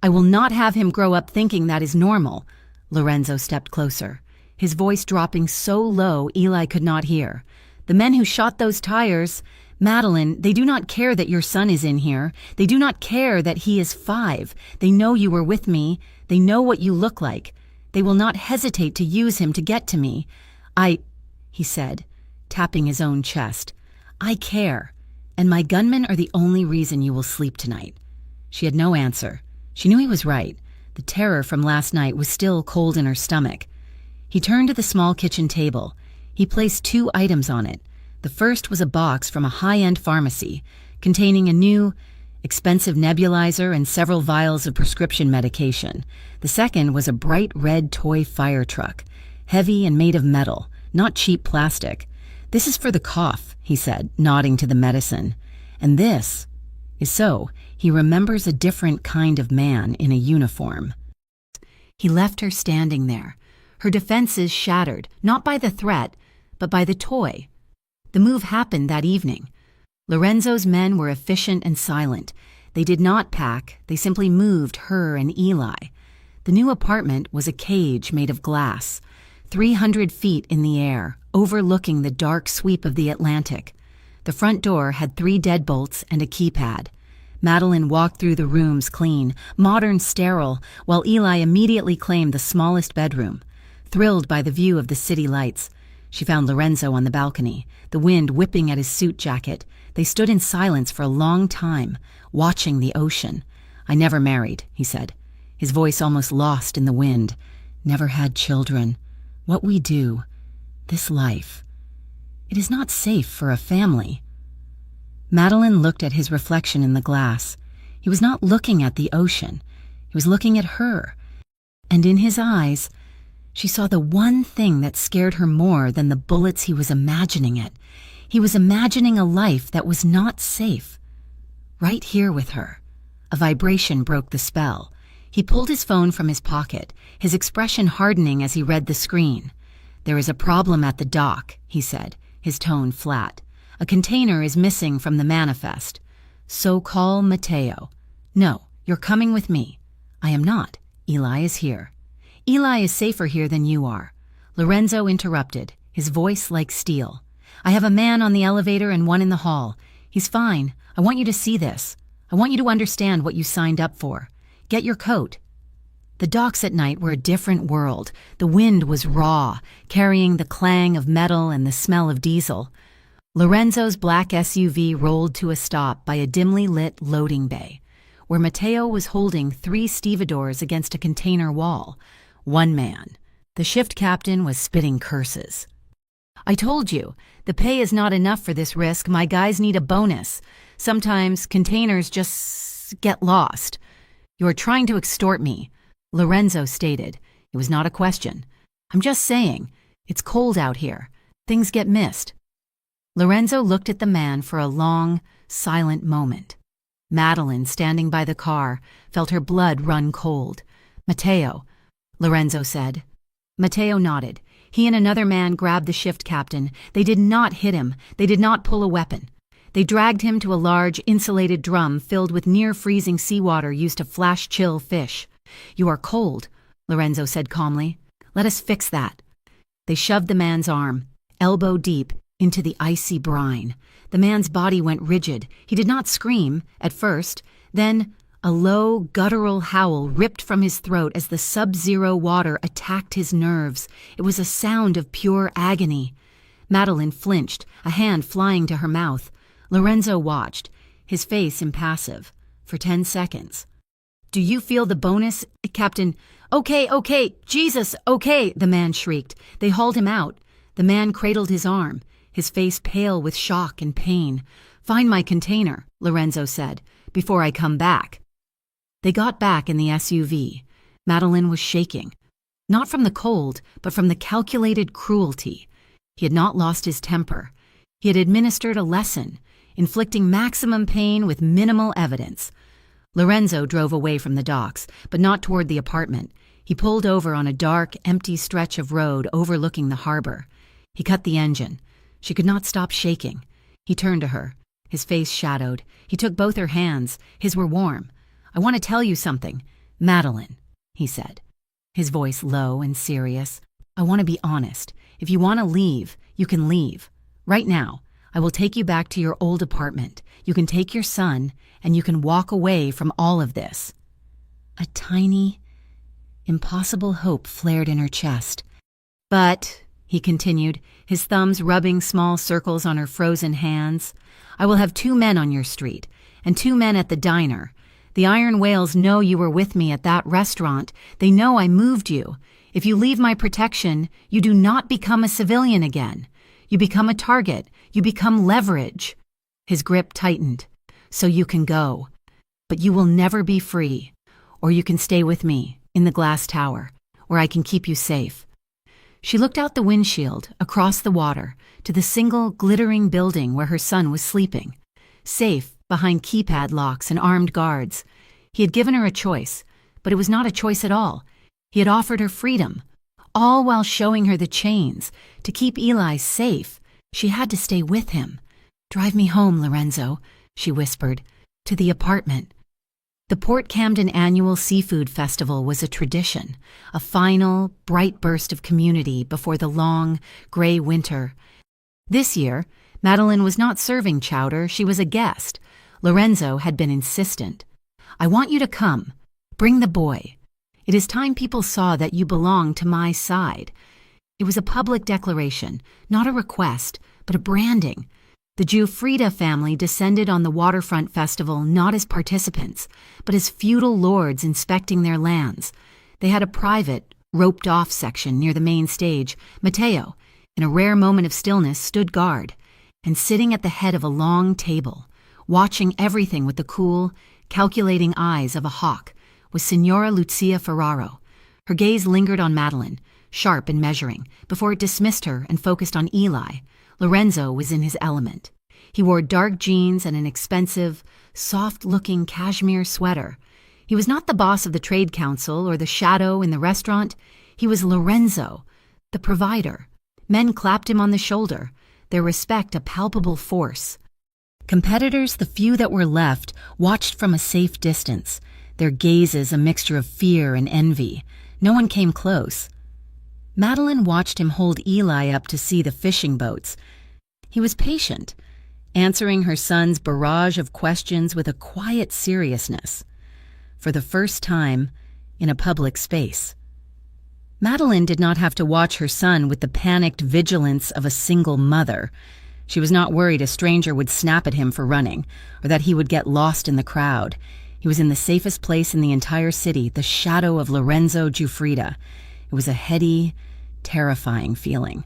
I will not have him grow up thinking that is normal." Lorenzo stepped closer, his voice dropping so low Eli could not hear. "The men who shot those tires, Madeline, they do not care that your son is in here. They do not care that he is 5. They know you were with me. They know what you look like. They will not hesitate to use him to get to me. He said, tapping his own chest. "I care, and my gunmen are the only reason you will sleep tonight." She had no answer. She knew he was right. The terror from last night was still cold in her stomach. He turned to the small kitchen table. He placed 2 items on it. The first was a box from a high-end pharmacy containing a new, expensive nebulizer and several vials of prescription medication. The second was a bright red toy fire truck, heavy and made of metal, not cheap plastic. "This is for the cough," he said, nodding to the medicine. "And this is so he remembers a different kind of man in a uniform." He left her standing there, her defenses shattered, not by the threat, but by the toy. The move happened that evening. Lorenzo's men were efficient and silent. They did not pack, they simply moved her and Eli. The new apartment was a cage made of glass, 300 feet in the air, overlooking the dark sweep of the Atlantic. The front door had 3 deadbolts and a keypad. Madeline walked through the rooms clean, modern, sterile, while Eli immediately claimed the smallest bedroom. Thrilled by the view of the city lights, she found Lorenzo on the balcony, the wind whipping at his suit jacket. They stood in silence for a long time, watching the ocean. "I never married," he said, his voice almost lost in the wind. "Never had children. What we do, this life, it is not safe for a family." Madeline looked at his reflection in the glass. He was not looking at the ocean. He was looking at her. And in his eyes, she saw the one thing that scared her more than the bullets he was imagining it. He was imagining a life that was not safe. Right here with her. A vibration broke the spell. He pulled his phone from his pocket, his expression hardening as he read the screen. "There is a problem at the dock," he said, his tone flat. "A container is missing from the manifest. So call Mateo." "No, you're coming with me." "I am not. Eli is here." "Eli is safer here than you are." Lorenzo interrupted, his voice like steel. "I have a man on the elevator and one in the hall. He's fine. I want you to see this. I want you to understand what you signed up for. Get your coat." The docks at night were a different world. The wind was raw, carrying the clang of metal and the smell of diesel. Lorenzo's black SUV rolled to a stop by a dimly lit loading bay, where Mateo was holding 3 stevedores against a container wall. One man. The shift captain was spitting curses. "I told you, the pay is not enough for this risk. My guys need a bonus. Sometimes containers just get lost." "You are trying to extort me," Lorenzo stated. It was not a question. "I'm just saying, it's cold out here. Things get missed." Lorenzo looked at the man for a long, silent moment. Madeline, standing by the car, felt her blood run cold. "Mateo," Lorenzo said. Mateo nodded. He and another man grabbed the shift captain. They did not hit him. They did not pull a weapon. They dragged him to a large, insulated drum filled with near-freezing seawater used to flash-chill fish. "You are cold," Lorenzo said calmly. "Let us fix that." They shoved the man's arm, elbow deep, into the icy brine. The man's body went rigid. He did not scream, at first. Then a low, guttural howl ripped from his throat as the sub-zero water attacked his nerves. It was a sound of pure agony. Madeline flinched, a hand flying to her mouth. Lorenzo watched, his face impassive, for 10 seconds. "Do you feel the bonus, Captain?" Okay, Jesus, okay," the man shrieked. They hauled him out. The man cradled his arm, his face pale with shock and pain. "Find my container," Lorenzo said, "before I come back." They got back in the SUV. Madeline was shaking. Not from the cold, but from the calculated cruelty. He had not lost his temper. He had administered a lesson, inflicting maximum pain with minimal evidence. Lorenzo drove away from the docks, but not toward the apartment. He pulled over on a dark, empty stretch of road overlooking the harbor. He cut the engine. She could not stop shaking. He turned to her, his face shadowed. He took both her hands. His were warm. "I want to tell you something, Madeline," he said, his voice low and serious. "I want to be honest. If you want to leave, you can leave. Right now, I will take you back to your old apartment. You can take your son, and you can walk away from all of this." A tiny, impossible hope flared in her chest. "But," he continued, his thumbs rubbing small circles on her frozen hands, "I will have 2 men on your street, and 2 men at the diner. The Iron Whales know you were with me at that restaurant. They know I moved you. If you leave my protection, you do not become a civilian again. You become a target. You become leverage." His grip tightened. "So you can go. But you will never be free. Or you can stay with me, in the glass tower, where I can keep you safe." She looked out the windshield, across the water, to the single, glittering building where her son was sleeping. Safe, behind keypad locks and armed guards. He had given her a choice, but it was not a choice at all. He had offered her freedom, all while showing her the chains. To keep Eli safe, she had to stay with him. "Drive me home, Lorenzo," she whispered, "to the apartment." The Port Camden Annual Seafood Festival was a tradition, a final, bright burst of community before the long, gray winter. This year, Madeline was not serving chowder, she was a guest. Lorenzo had been insistent. "I want you to come. Bring the boy. It is time people saw that you belong to my side." It was a public declaration, not a request, but a branding. The Giuffrida family descended on the waterfront festival not as participants, but as feudal lords inspecting their lands. They had a private, roped-off section near the main stage. Matteo, in a rare moment of stillness, stood guard, and sitting at the head of a long table, watching everything with the cool, calculating eyes of a hawk, was Signora Lucia Ferraro. Her gaze lingered on Madeline, sharp and measuring, before it dismissed her and focused on Eli. Lorenzo was in his element. He wore dark jeans and an expensive, soft-looking cashmere sweater. He was not the boss of the trade council or the shadow in the restaurant. He was Lorenzo, the provider. Men clapped him on the shoulder, their respect a palpable force. Competitors, the few that were left, watched from a safe distance, their gazes a mixture of fear and envy. No one came close. Madeline watched him hold Eli up to see the fishing boats. He was patient, answering her son's barrage of questions with a quiet seriousness. For the first time, in a public space. Madeline did not have to watch her son with the panicked vigilance of a single mother. She was not worried a stranger would snap at him for running, or that he would get lost in the crowd. He was in the safest place in the entire city, the shadow of Lorenzo Giuffrida. It was a heady, terrifying feeling.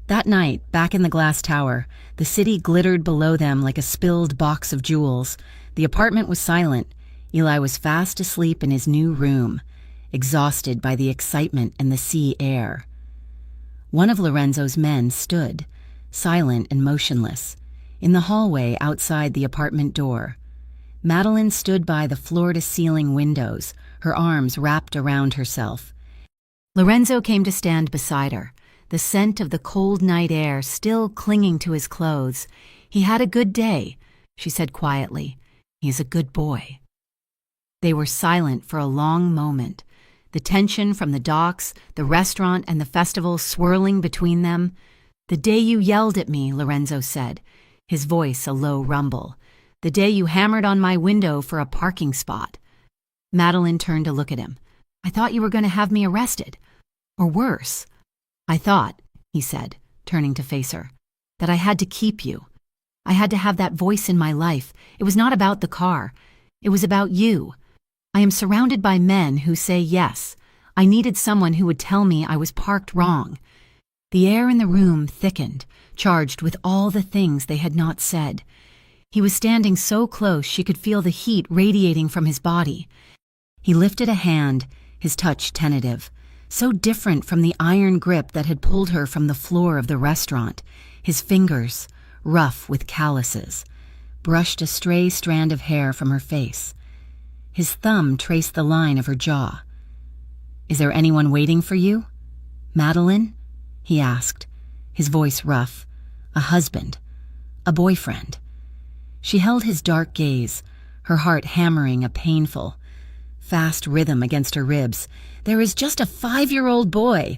That night, back in the glass tower, the city glittered below them like a spilled box of jewels. The apartment was silent. Eli was fast asleep in his new room, exhausted by the excitement and the sea air. One of Lorenzo's men stood, silent and motionless, in the hallway outside the apartment door. Madeline stood by the floor-to-ceiling windows, her arms wrapped around herself. Lorenzo came to stand beside her, the scent of the cold night air still clinging to his clothes. "He had a good day," she said quietly. "He is a good boy." They were silent for a long moment, the tension from the docks, the restaurant, and the festival swirling between them. "The day you yelled at me," Lorenzo said, his voice a low rumble. "The day you hammered on my window for a parking spot." Madeline turned to look at him. "I thought you were going to have me arrested. Or worse." "I thought," he said, turning to face her, "that I had to keep you. I had to have that voice in my life. It was not about the car. It was about you. I am surrounded by men who say yes. I needed someone who would tell me I was parked wrong." The air in the room thickened, charged with all the things they had not said. He was standing so close she could feel the heat radiating from his body. He lifted a hand, his touch tentative, so different from the iron grip that had pulled her from the floor of the restaurant. His fingers, rough with calluses, brushed a stray strand of hair from her face. His thumb traced the line of her jaw. "Is there anyone waiting for you? Madeline?" he asked, his voice rough. "A husband, a boyfriend." She held his dark gaze, her heart hammering a painful, fast rhythm against her ribs. "There is just a 5-year-old boy."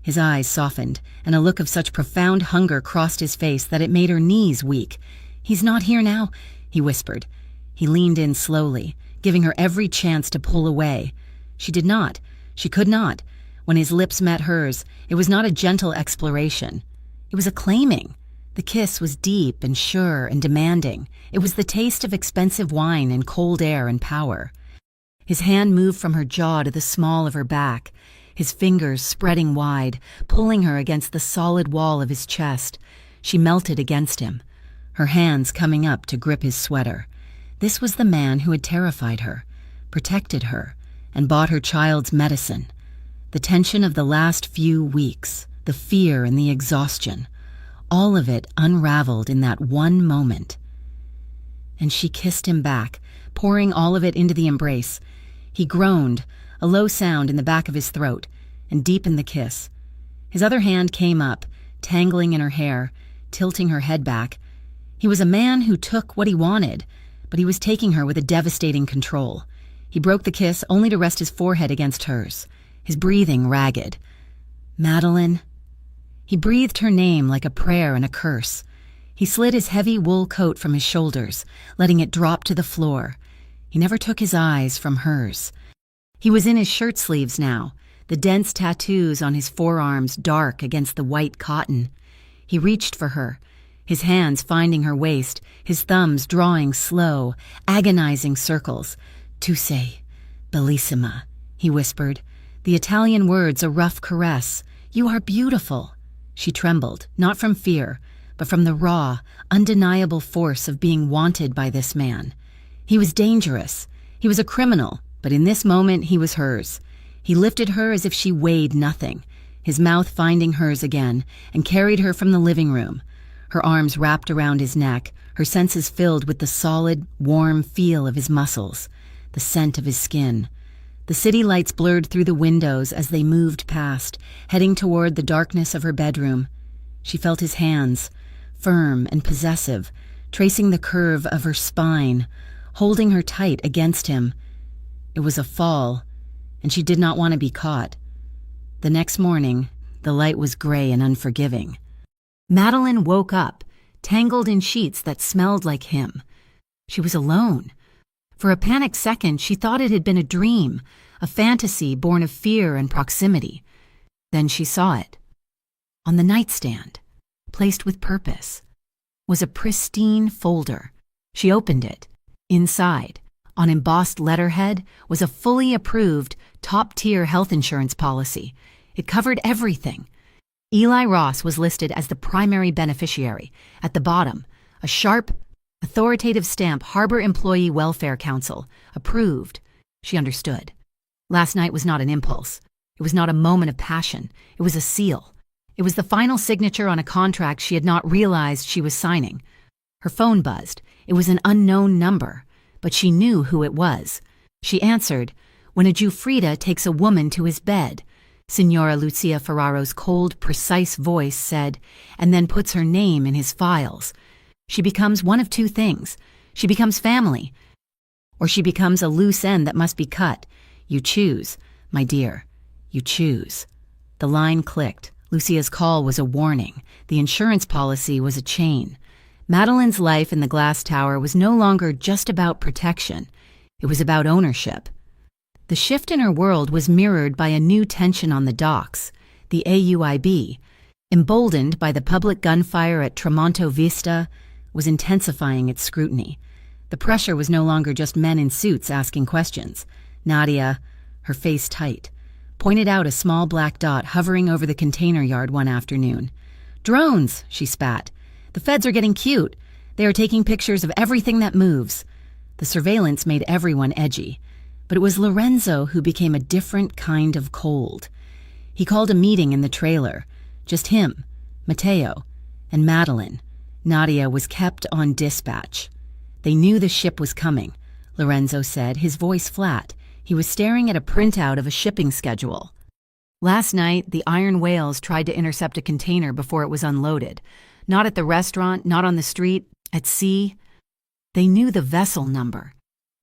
His eyes softened, and a look of such profound hunger crossed his face that it made her knees weak. "He's not here now," he whispered. He leaned in slowly, giving her every chance to pull away. She did not. She could not. When his lips met hers, it was not a gentle exploration. It was a claiming. The kiss was deep and sure and demanding. It was the taste of expensive wine and cold air and power. His hand moved from her jaw to the small of her back, his fingers spreading wide, pulling her against the solid wall of his chest. She melted against him, her hands coming up to grip his sweater. This was the man who had terrified her, protected her, and bought her child's medicine. The tension of the last few weeks, the fear and the exhaustion, all of it unraveled in that one moment. And she kissed him back, pouring all of it into the embrace. He groaned, a low sound in the back of his throat, and deepened the kiss. His other hand came up, tangling in her hair, tilting her head back. He was a man who took what he wanted, but he was taking her with a devastating control. He broke the kiss only to rest his forehead against hers, his breathing ragged. "Madeline." He breathed her name like a prayer and a curse. He slid his heavy wool coat from his shoulders, letting it drop to the floor. He never took his eyes from hers. He was in his shirt sleeves now, the dense tattoos on his forearms dark against the white cotton. He reached for her, his hands finding her waist, his thumbs drawing slow, agonizing circles. "Tu sei, bellissima," he whispered, the Italian words a rough caress. "You are beautiful." She trembled, not from fear, but from the raw, undeniable force of being wanted by this man. He was dangerous. He was a criminal, but in this moment he was hers. He lifted her as if she weighed nothing, his mouth finding hers again, and carried her from the living room. Her arms wrapped around his neck, her senses filled with the solid, warm feel of his muscles, the scent of his skin. The city lights blurred through the windows as they moved past, heading toward the darkness of her bedroom. She felt his hands, firm and possessive, tracing the curve of her spine, holding her tight against him. It was a fall, and she did not want to be caught. The next morning, the light was gray and unforgiving. Madeline woke up, tangled in sheets that smelled like him. She was alone. For a panicked second, she thought it had been a dream, a fantasy born of fear and proximity. Then she saw it. On the nightstand, placed with purpose, was a pristine folder. She opened it. Inside, on embossed letterhead, was a fully approved, top-tier health insurance policy. It covered everything. Eli Ross was listed as the primary beneficiary. At the bottom, a sharp, authoritative stamp, Harbor Employee Welfare Council, approved. She understood. Last night was not an impulse. It was not a moment of passion. It was a seal. It was the final signature on a contract she had not realized she was signing. Her phone buzzed. It was an unknown number, but she knew who it was. She answered, "When a Giuffrida takes a woman to his bed," Signora Lucia Ferraro's cold, precise voice said, and then puts her name in his files. She becomes one of two things. She becomes family, or she becomes a loose end that must be cut. You choose, my dear. You choose. The line clicked. Lucia's call was a warning. The insurance policy was a chain. Madeline's life in the glass tower was no longer just about protection. It was about ownership. The shift in her world was mirrored by a new tension on the docks. The AUIB, emboldened by the public gunfire at Tramonto Vista, was intensifying its scrutiny. The pressure was no longer just men in suits asking questions. Nadia, her face tight, pointed out a small black dot hovering over the container yard one afternoon. "Drones," she spat. "The feds are getting cute. They are taking pictures of everything that moves." The surveillance made everyone edgy. But it was Lorenzo who became a different kind of cold. He called a meeting in the trailer. Just him, Matteo, and Madeline. Nadia was kept on dispatch. They knew the ship was coming, Lorenzo said, his voice flat. He was staring at a printout of a shipping schedule. Last night, the Iron Whales tried to intercept a container before it was unloaded. Not at the restaurant, not on the street, at sea. They knew the vessel number.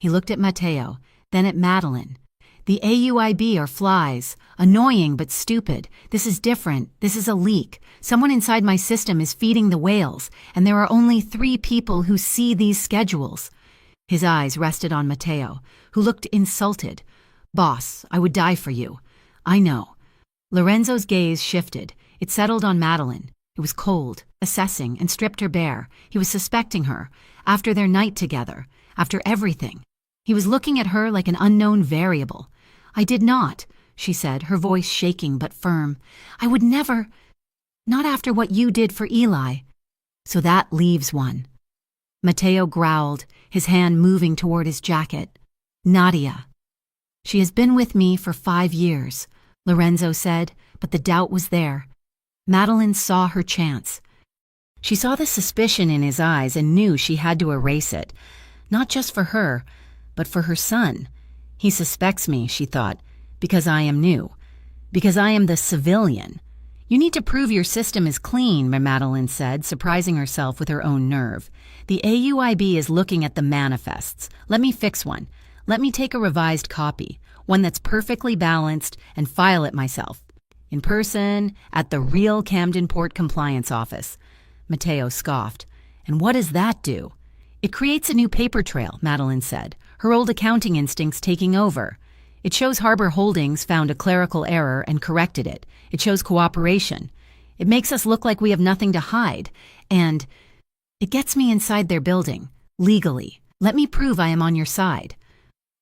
He looked at Matteo, then at Madeline. "The AUIB are flies. Annoying but stupid. This is different. This is a leak. Someone inside my system is feeding the whales, and there are only 3 people who see these schedules." His eyes rested on Matteo, who looked insulted. "Boss, I would die for you." "I know." Lorenzo's gaze shifted. It settled on Madeline. It was cold, assessing, and stripped her bare. He was suspecting her, after their night together, after everything. He was looking at her like an unknown variable. "I did not," she said, her voice shaking but firm. "I would never, not after what you did for Eli." "So that leaves one." Matteo growled, his hand moving toward his jacket. "Nadia." "She has been with me for 5 years," Lorenzo said, but the doubt was there. Madeline saw her chance. She saw the suspicion in his eyes and knew she had to erase it, not just for her, but for her son. "He suspects me," she thought, "because I am new, because I am the civilian." "You need to prove your system is clean," Madeline said, surprising herself with her own nerve. "The AUIB is looking at the manifests. Let me fix one. Let me take a revised copy, one that's perfectly balanced, and file it myself. In person, at the real Camden Port Compliance Office." Matteo scoffed. And what does that do? It creates a new paper trail, Madeline said, her old accounting instincts taking over. It shows Harbor Holdings found a clerical error and corrected it. It shows cooperation. It makes us look like we have nothing to hide. And it gets me inside their building, legally. Let me prove I am on your side.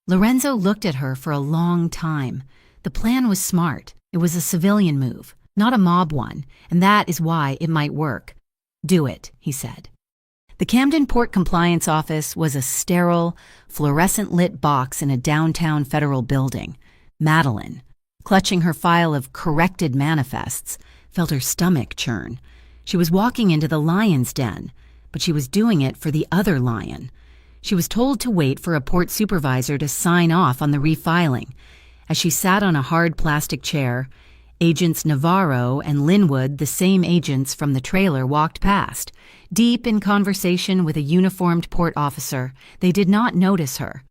Lorenzo looked at her for a long time. The plan was smart. It was a civilian move, not a mob one, and that is why it might work. Do it, he said. The Camden Port Compliance Office was a sterile, fluorescent-lit box in a downtown federal building. Madeline, clutching her file of corrected manifests, felt her stomach churn. She was walking into the lion's den, but she was doing it for the other lion. She was told to wait for a port supervisor to sign off on the refiling. As she sat on a hard plastic chair, Agents Navarro and Linwood, the same agents from the trailer, walked past. Deep in conversation with a uniformed port officer, they did not notice her.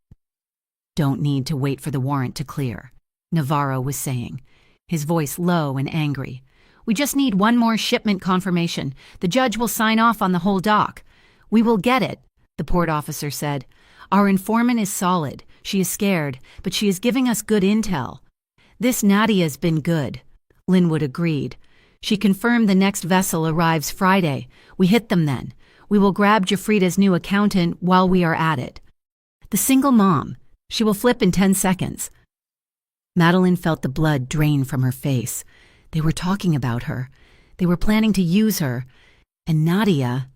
"Don't need to wait for the warrant to clear," Navarro was saying, his voice low and angry. "We just need one more shipment confirmation. The judge will sign off on the whole dock." "We will get it," the port officer said. "Our informant is solid. She is scared, but she is giving us good intel." "This Nadia's been good," Linwood agreed. "She confirmed the next vessel arrives Friday. We hit them then. We will grab Jafrida's new accountant while we are at it. The single mom. She will flip in 10 seconds. Madeline felt the blood drain from her face. They were talking about her. They were planning to use her. And Nadia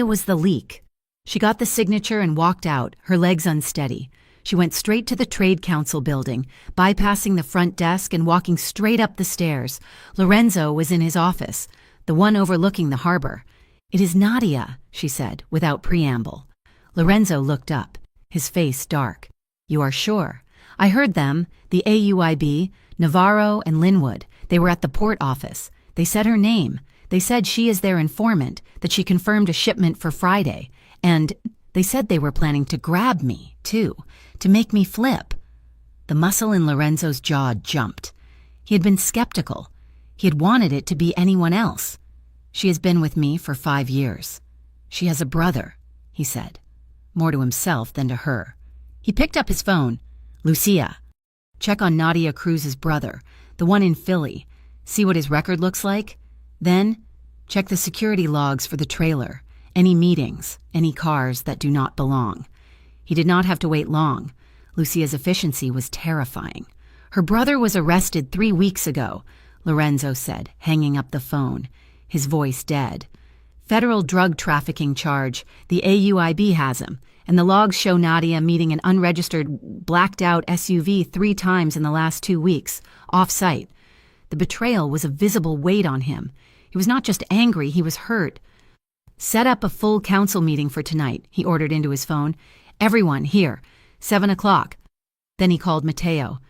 was the leak. She got the signature and walked out, her legs unsteady. She went straight to the Trade Council building, bypassing the front desk and walking straight up the stairs. Lorenzo was in his office, the one overlooking the harbor. "It is Nadia," she said, without preamble. Lorenzo looked up, his face dark. "You are sure?" "I heard them, the AUIB, Navarro and Linwood. They were at the port office. They said her name. They said she is their informant, that she confirmed a shipment for Friday. And they said they were planning to grab me, too, to make me flip." The muscle in Lorenzo's jaw jumped. He had been skeptical. He had wanted it to be anyone else. "She has been with me for 5 years. She has a brother," he said, more to himself than to her. He picked up his phone. "Lucia, check on Nadia Cruz's brother, the one in Philly. See what his record looks like. Then, check the security logs for the trailer. Any meetings, any cars that do not belong." He did not have to wait long. Lucia's efficiency was terrifying. "Her brother was arrested 3 weeks ago," Lorenzo said, hanging up the phone, his voice dead. "Federal drug trafficking charge. The AUIB has him, and the logs show Nadia meeting an unregistered, blacked-out SUV 3 times in the last 2 weeks, off-site. The betrayal was a visible weight on him. He was not just angry, he was hurt. "Set up a full council meeting for tonight," he ordered into his phone. "Everyone here, 7 o'clock. Then he called Mateo.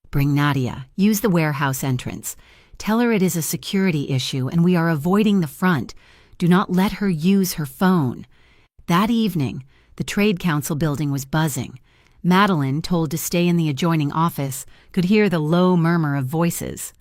"Bring Nadia. Use the warehouse entrance. Tell her it is a security issue and we are avoiding the front. Do not let her use her phone." That evening, the Trade Council building was buzzing. Madeline, told to stay in the adjoining office, could hear the low murmur of voices.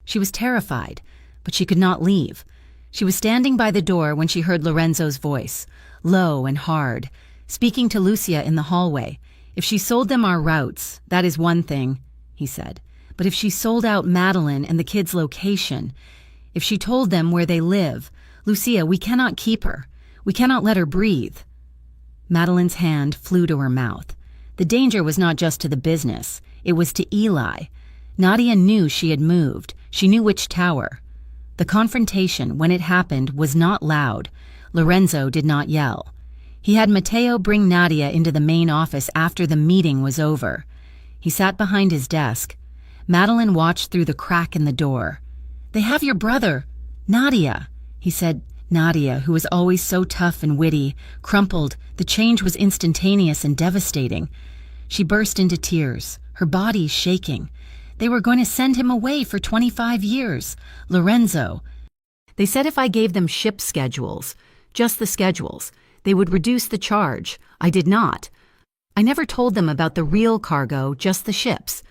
She was terrified, but she could not leave. She was standing by the door when she heard Lorenzo's voice, low and hard, speaking to Lucia in the hallway. "If she sold them our routes, that is one thing," he said. "But if she sold out Madeline and the kids' location, if she told them where they live, Lucia, we cannot keep her. We cannot let her breathe." Madeline's hand flew to her mouth. The danger was not just to the business. It was to Eli. Nadia knew she had moved. She knew which tower. The confrontation, when it happened, was not loud. Lorenzo did not yell. He had Mateo bring Nadia into the main office after the meeting was over. He sat behind his desk. Madeline watched through the crack in the door. "They have your brother, Nadia," he said. Nadia, who was always so tough and witty, crumpled. The change was instantaneous and devastating. She burst into tears, her body shaking. They were going to send him away for 25 years. Lorenzo. "They said if I gave them ship schedules, just the schedules, they would reduce the charge. I did not. I never told them about the real cargo, just the ships."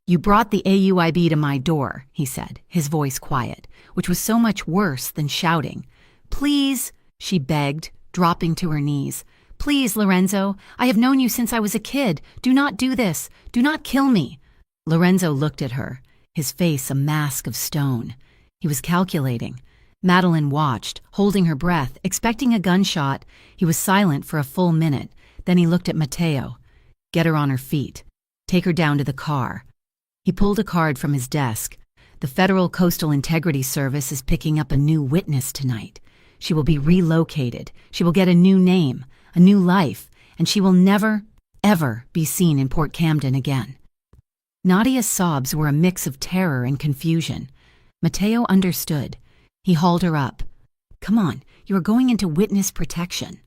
"You brought the AUIB to my door," he said, his voice quiet, which was so much worse than shouting. "Please," she begged, dropping to her knees. "Please, Lorenzo, I have known you since I was a kid. Do not do this. Do not kill me." Lorenzo looked at her, his face a mask of stone. He was calculating. Madeline watched, holding her breath, expecting a gunshot. He was silent for a full minute. Then he looked at Matteo. "Get her on her feet. Take her down to the car." He pulled a card from his desk. "The Federal Coastal Integrity Service is picking up a new witness tonight. She will be relocated. She will get a new name, a new life, and she will never, ever be seen in Port Camden again." Nadia's sobs were a mix of terror and confusion. Matteo understood. He hauled her up. "Come on, you are going into witness protection."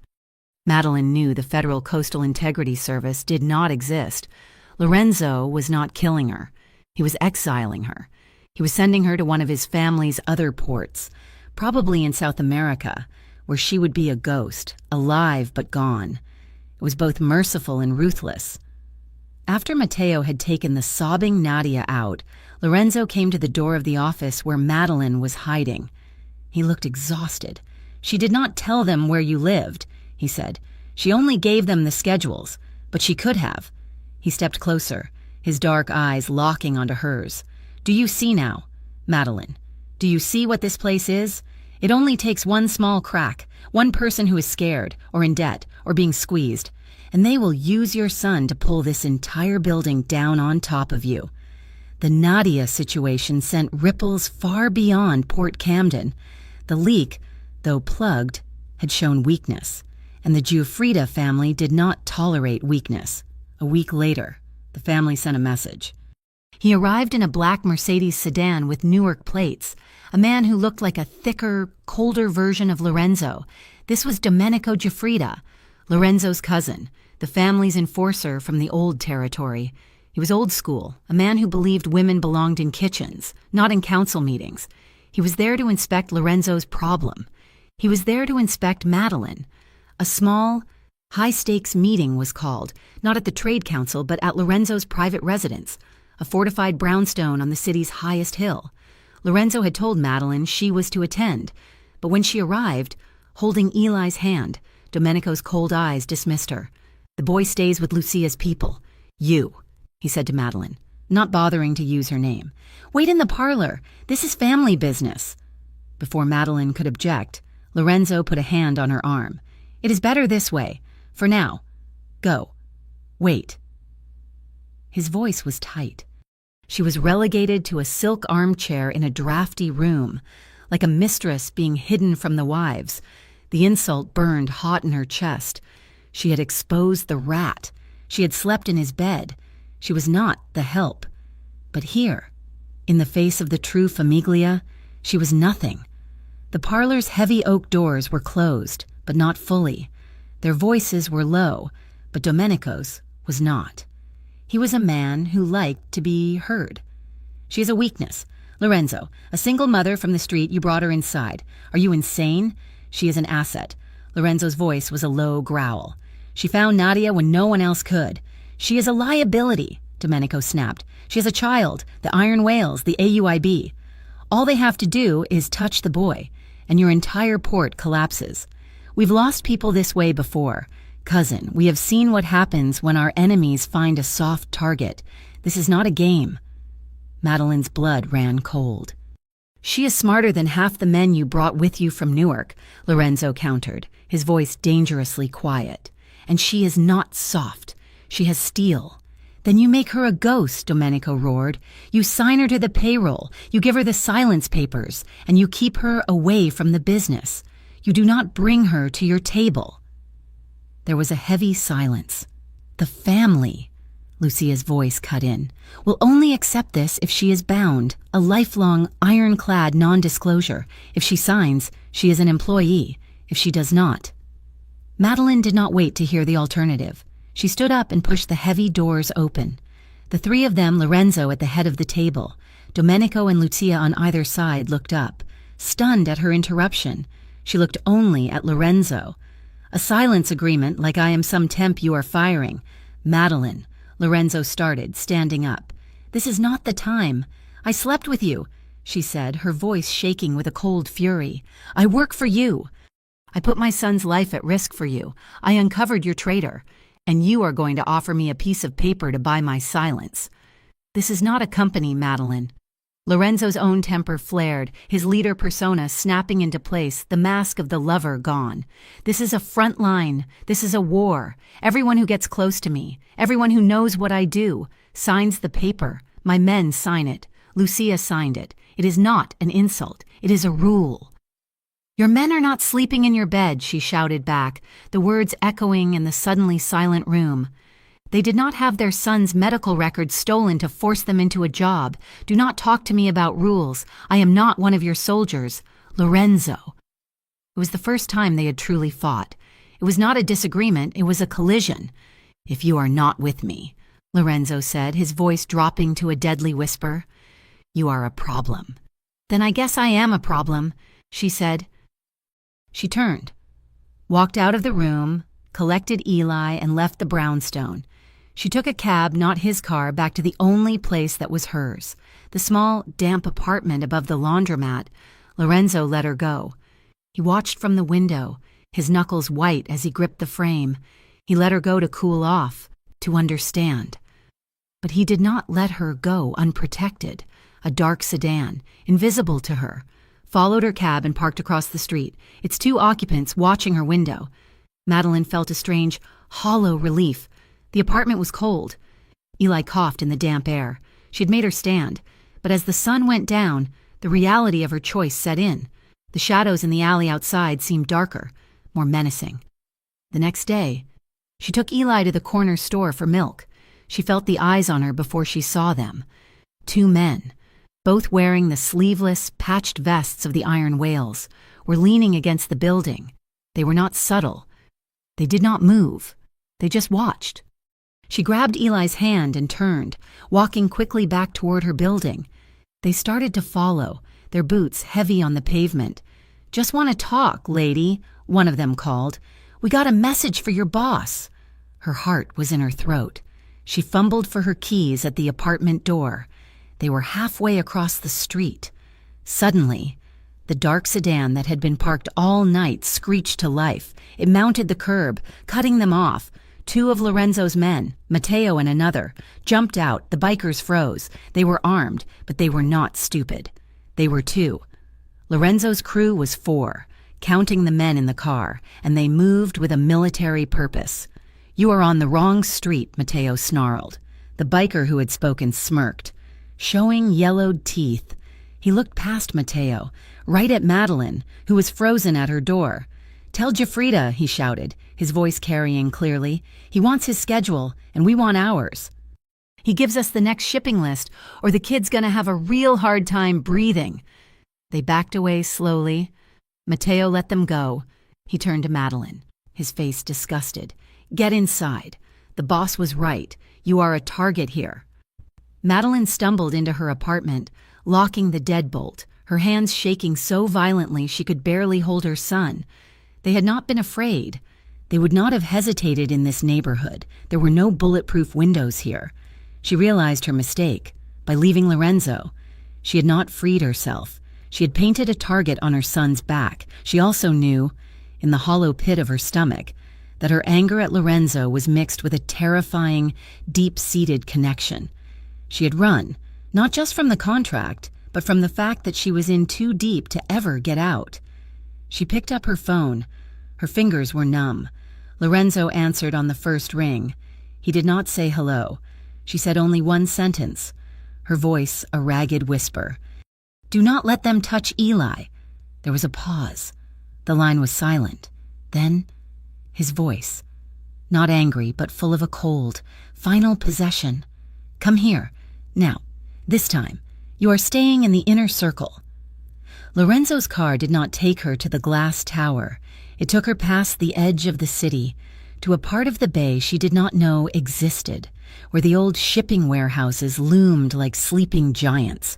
Madeline knew the Federal Coastal Integrity Service did not exist. Lorenzo was not killing her. He was exiling her. He was sending her to one of his family's other ports, probably in South America, where she would be a ghost, alive but gone. It was both merciful and ruthless. After Matteo had taken the sobbing Nadia out, Lorenzo came to the door of the office where Madeline was hiding. He looked exhausted. "She did not tell them where you lived," he said. "She only gave them the schedules, but she could have." He stepped closer, his dark eyes locking onto hers. "Do you see now, Madeline? Do you see what this place is? It only takes one small crack, one person who is scared, or in debt, or being squeezed, and they will use your son to pull this entire building down on top of you." The Nadia situation sent ripples far beyond Port Camden. The leak, though plugged, had shown weakness, and the Giuffrida family did not tolerate weakness. A week later, the family sent a message. He arrived in a black Mercedes sedan with Newark plates, a man who looked like a thicker, colder version of Lorenzo. This was Domenico Giuffrida, Lorenzo's cousin, the family's enforcer from the old territory. He was old school, a man who believed women belonged in kitchens, not in council meetings. He was there to inspect Lorenzo's problem. He was there to inspect Madeline. A small, high-stakes meeting was called, not at the trade council, but at Lorenzo's private residence, a fortified brownstone on the city's highest hill. Lorenzo had told Madeline she was to attend, but when she arrived, holding Eli's hand, Domenico's cold eyes dismissed her. "The boy stays with Lucia's people. You," he said to Madeline, not bothering to use her name. "Wait in the parlor. This is family business." Before Madeline could object, Lorenzo put a hand on her arm. "It is better this way. For now. Go. Wait." His voice was tight. She was relegated to a silk armchair in a drafty room, like a mistress being hidden from the wives. The insult burned hot in her chest. She had exposed the rat. She had slept in his bed. She was not the help. But here, in the face of the true Famiglia, she was nothing. The parlor's heavy oak doors were closed, but not fully. Their voices were low, but Domenico's was not. He was a man who liked to be heard. "She has a weakness. Lorenzo, a single mother from the street, you brought her inside. Are you insane? She is an asset." Lorenzo's voice was a low growl. "She found Nadia when no one else could. She is a liability," Domenico snapped. "She has a child, the Iron Whales, the AUIB. All they have to do is touch the boy, and your entire port collapses. We've lost people this way before. Cousin, we have seen what happens when our enemies find a soft target. This is not a game." Madeline's blood ran cold. "She is smarter than half the men you brought with you from Newark," Lorenzo countered, his voice dangerously quiet. "And she is not soft. She has steel." "Then you make her a ghost," Domenico roared. "You sign her to the payroll, you give her the silence papers, and you keep her away from the business. You do not bring her to your table." There was a heavy silence. "The family," Lucia's voice cut in, "will only accept this if she is bound, a lifelong, ironclad non-disclosure. If she signs, she is an employee. If she does not." Madeline did not wait to hear the alternative. She stood up and pushed the heavy doors open. The three of them, Lorenzo at the head of the table, Domenico and Lucia on either side, looked up, stunned at her interruption. She looked only at Lorenzo. "A silence agreement, like I am some temp you are firing." "Madeline," Lorenzo started, standing up. "This is not the time. I slept with you," she said, her voice shaking with a cold fury. "I work for you." I put my son's life at risk for you. I uncovered your traitor, and you are going to offer me a piece of paper to buy my silence. This is not a company, Madeline. Lorenzo's own temper flared, his leader persona snapping into place, the mask of the lover gone. This is a front line. This is a war. Everyone who gets close to me, everyone who knows what I do, signs the paper. My men sign it. Lucia signed it. It is not an insult. It is a rule. Your men are not sleeping in your bed, she shouted back, the words echoing in the suddenly silent room. They did not have their son's medical records stolen to force them into a job. Do not talk to me about rules. I am not one of your soldiers. Lorenzo. It was the first time they had truly fought. It was not a disagreement, it was a collision. If you are not with me, Lorenzo said, his voice dropping to a deadly whisper, you are a problem. Then I guess I am a problem, she said. She turned, walked out of the room, collected Eli, and left the brownstone. She took a cab, not his car, back to the only place that was hers, the small, damp apartment above the laundromat. Lorenzo let her go. He watched from the window, his knuckles white as he gripped the frame. He let her go to cool off, to understand. But he did not let her go unprotected. A dark sedan, invisible to her, followed her cab and parked across the street, its two occupants watching her window. Madeline felt a strange, hollow relief. The apartment was cold. Eli coughed in the damp air. She had made her stand, but as the sun went down, the reality of her choice set in. The shadows in the alley outside seemed darker, more menacing. The next day, she took Eli to the corner store for milk. She felt the eyes on her before she saw them. Two men, both wearing the sleeveless, patched vests of the Iron Whales, were leaning against the building. They were not subtle. They did not move. They just watched. She grabbed Eli's hand and turned, walking quickly back toward her building. They started to follow, their boots heavy on the pavement. Just want to talk, lady, one of them called. We got a message for your boss. Her heart was in her throat. She fumbled for her keys at the apartment door. They were halfway across the street. Suddenly, the dark sedan that had been parked all night screeched to life. It mounted the curb, cutting them off. Two of Lorenzo's men, Matteo and another, jumped out. The bikers froze. They were armed, but they were not stupid. They were two. Lorenzo's crew was four, counting the men in the car, and they moved with a military purpose. You are on the wrong street, Matteo snarled. The biker who had spoken smirked, showing yellowed teeth. He looked past Matteo, right at Madeline, who was frozen at her door. Tell Jafrida, he shouted, his voice carrying clearly. He wants his schedule, and we want ours. He gives us the next shipping list, or the kid's gonna have a real hard time breathing. They backed away slowly. Matteo let them go. He turned to Madeline, his face disgusted. Get inside. The boss was right. You are a target here. Madeline stumbled into her apartment, locking the deadbolt, her hands shaking so violently she could barely hold her son. They had not been afraid. They would not have hesitated in this neighborhood. There were no bulletproof windows here. She realized her mistake. By leaving Lorenzo, she had not freed herself. She had painted a target on her son's back. She also knew, in the hollow pit of her stomach, that her anger at Lorenzo was mixed with a terrifying, deep-seated connection. She had run, not just from the contract, but from the fact that she was in too deep to ever get out. She picked up her phone. Her fingers were numb. Lorenzo answered on the first ring. He did not say hello. She said only one sentence, her voice a ragged whisper. Do not let them touch Eli. There was a pause. The line was silent. Then, his voice, not angry, but full of a cold, final possession. Come here. Now, this time, you are staying in the inner circle. Lorenzo's car did not take her to the glass tower. It took her past the edge of the city, to a part of the bay she did not know existed, where the old shipping warehouses loomed like sleeping giants.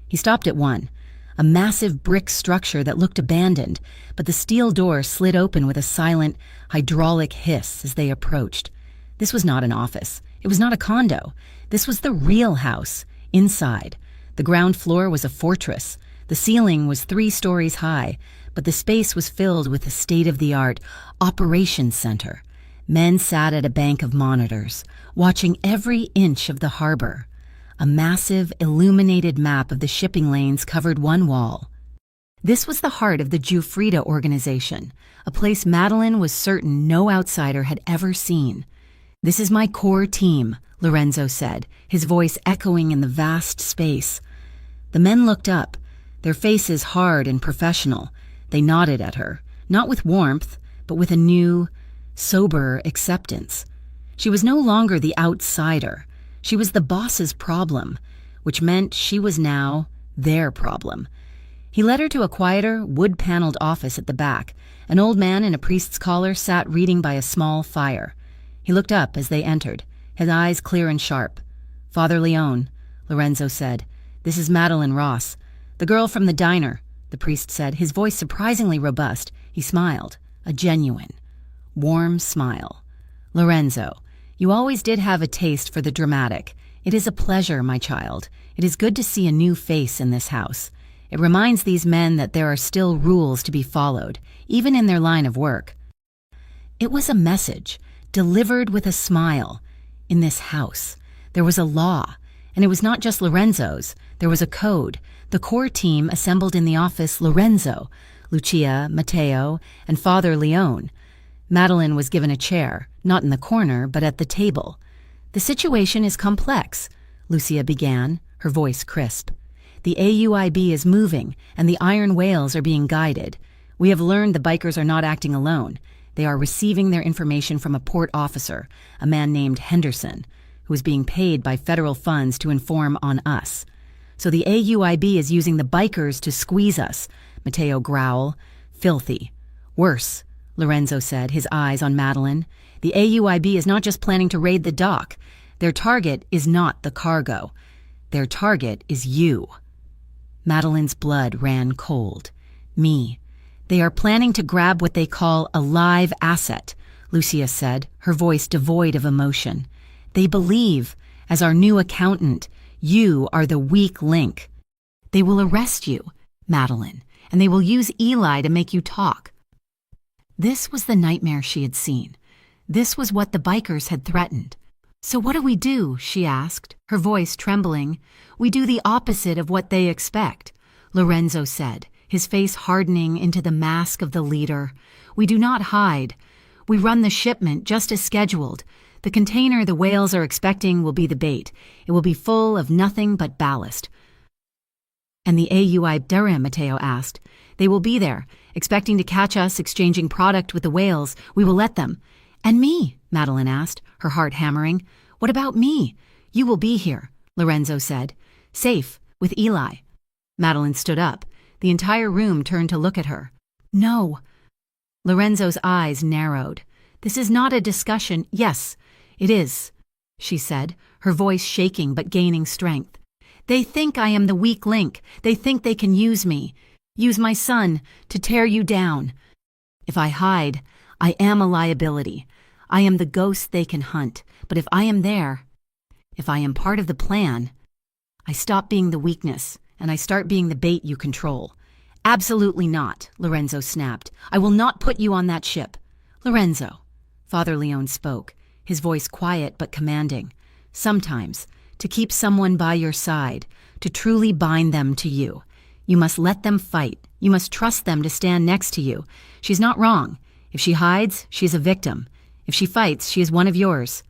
He stopped at one, a massive brick structure that looked abandoned, but the steel door slid open with a silent, hydraulic hiss as they approached. This was not an office. It was not a condo. This was the real house, inside. The ground floor was a fortress. The ceiling was 3 stories high, but the space was filled with a state-of-the-art operations center. Men sat at a bank of monitors, watching every inch of the harbor. A massive, illuminated map of the shipping lanes covered one wall. This was the heart of the Jufrida organization, a place Madeline was certain no outsider had ever seen. "This is my core team," Lorenzo said, his voice echoing in the vast space. The men looked up, their faces hard and professional. They nodded at her, not with warmth, but with a new, sober acceptance. She was no longer the outsider. She was the boss's problem, which meant she was now their problem. He led her to a quieter, wood-paneled office at the back. An old man in a priest's collar sat reading by a small fire. He looked up as they entered, his eyes clear and sharp. "Father Leone," Lorenzo said. "This is Madeline Ross, the girl from the diner," the priest said, his voice surprisingly robust. He smiled, a genuine, warm smile. "Lorenzo, you always did have a taste for the dramatic. It is a pleasure, my child. It is good to see a new face in this house. It reminds these men that there are still rules to be followed, even in their line of work." It was a message, delivered with a smile. In this house, there was a law, and it was not just Lorenzo's. There was a code. The core team assembled in the office: Lorenzo, Lucia, Matteo, and Father Leone. Madeline was given a chair, not in the corner, but at the table. "The situation is complex," Lucia began, her voice crisp. "The AUIB is moving, and the iron whales are being guided. We have learned the bikers are not acting alone. They are receiving their information from a port officer, a man named Henderson, who is being paid by federal funds to inform on us. So the AUIB is using the bikers to squeeze us," Matteo growled. "Filthy. Worse," Lorenzo said, his eyes on Madeline. "The AUIB is not just planning to raid the dock. Their target is not the cargo. Their target is you." Madeline's blood ran cold. "Me. They are planning to grab what they call a live asset," Lucia said, her voice devoid of emotion. "They believe, as our new accountant, you are the weak link. They will arrest you, Madeline, and they will use Eli to make you talk." This was the nightmare she had seen. This was what the bikers had threatened. "So what do we do?" she asked, her voice trembling. "We do the opposite of what they expect," Lorenzo said, his face hardening into the mask of the leader. "We do not hide. We run the shipment just as scheduled. The container the whales are expecting will be the bait. It will be full of nothing but ballast." "And the AUI, Matteo asked. "They will be there, expecting to catch us exchanging product with the whales. We will let them." "And me?" Madeline asked, her heart hammering. "What about me?" "You will be here," Lorenzo said. "Safe, with Eli." Madeline stood up. The entire room turned to look at her. "No." Lorenzo's eyes narrowed. "This is not a discussion." "Yes, it is," she said, her voice shaking but gaining strength. "They think I am the weak link. They think they can use me, use my son, to tear you down. If I hide, I am a liability. I am the ghost they can hunt. But if I am there, if I am part of the plan, I stop being the weakness, and I start being the bait you control." "Absolutely not," Lorenzo snapped. "I will not put you on that ship." "Lorenzo," Father Leone spoke, his voice quiet but commanding. "Sometimes, to keep someone by your side, to truly bind them to you, you must let them fight. You must trust them to stand next to you. She's not wrong. If she hides, she is a victim. If she fights, she is one of yours."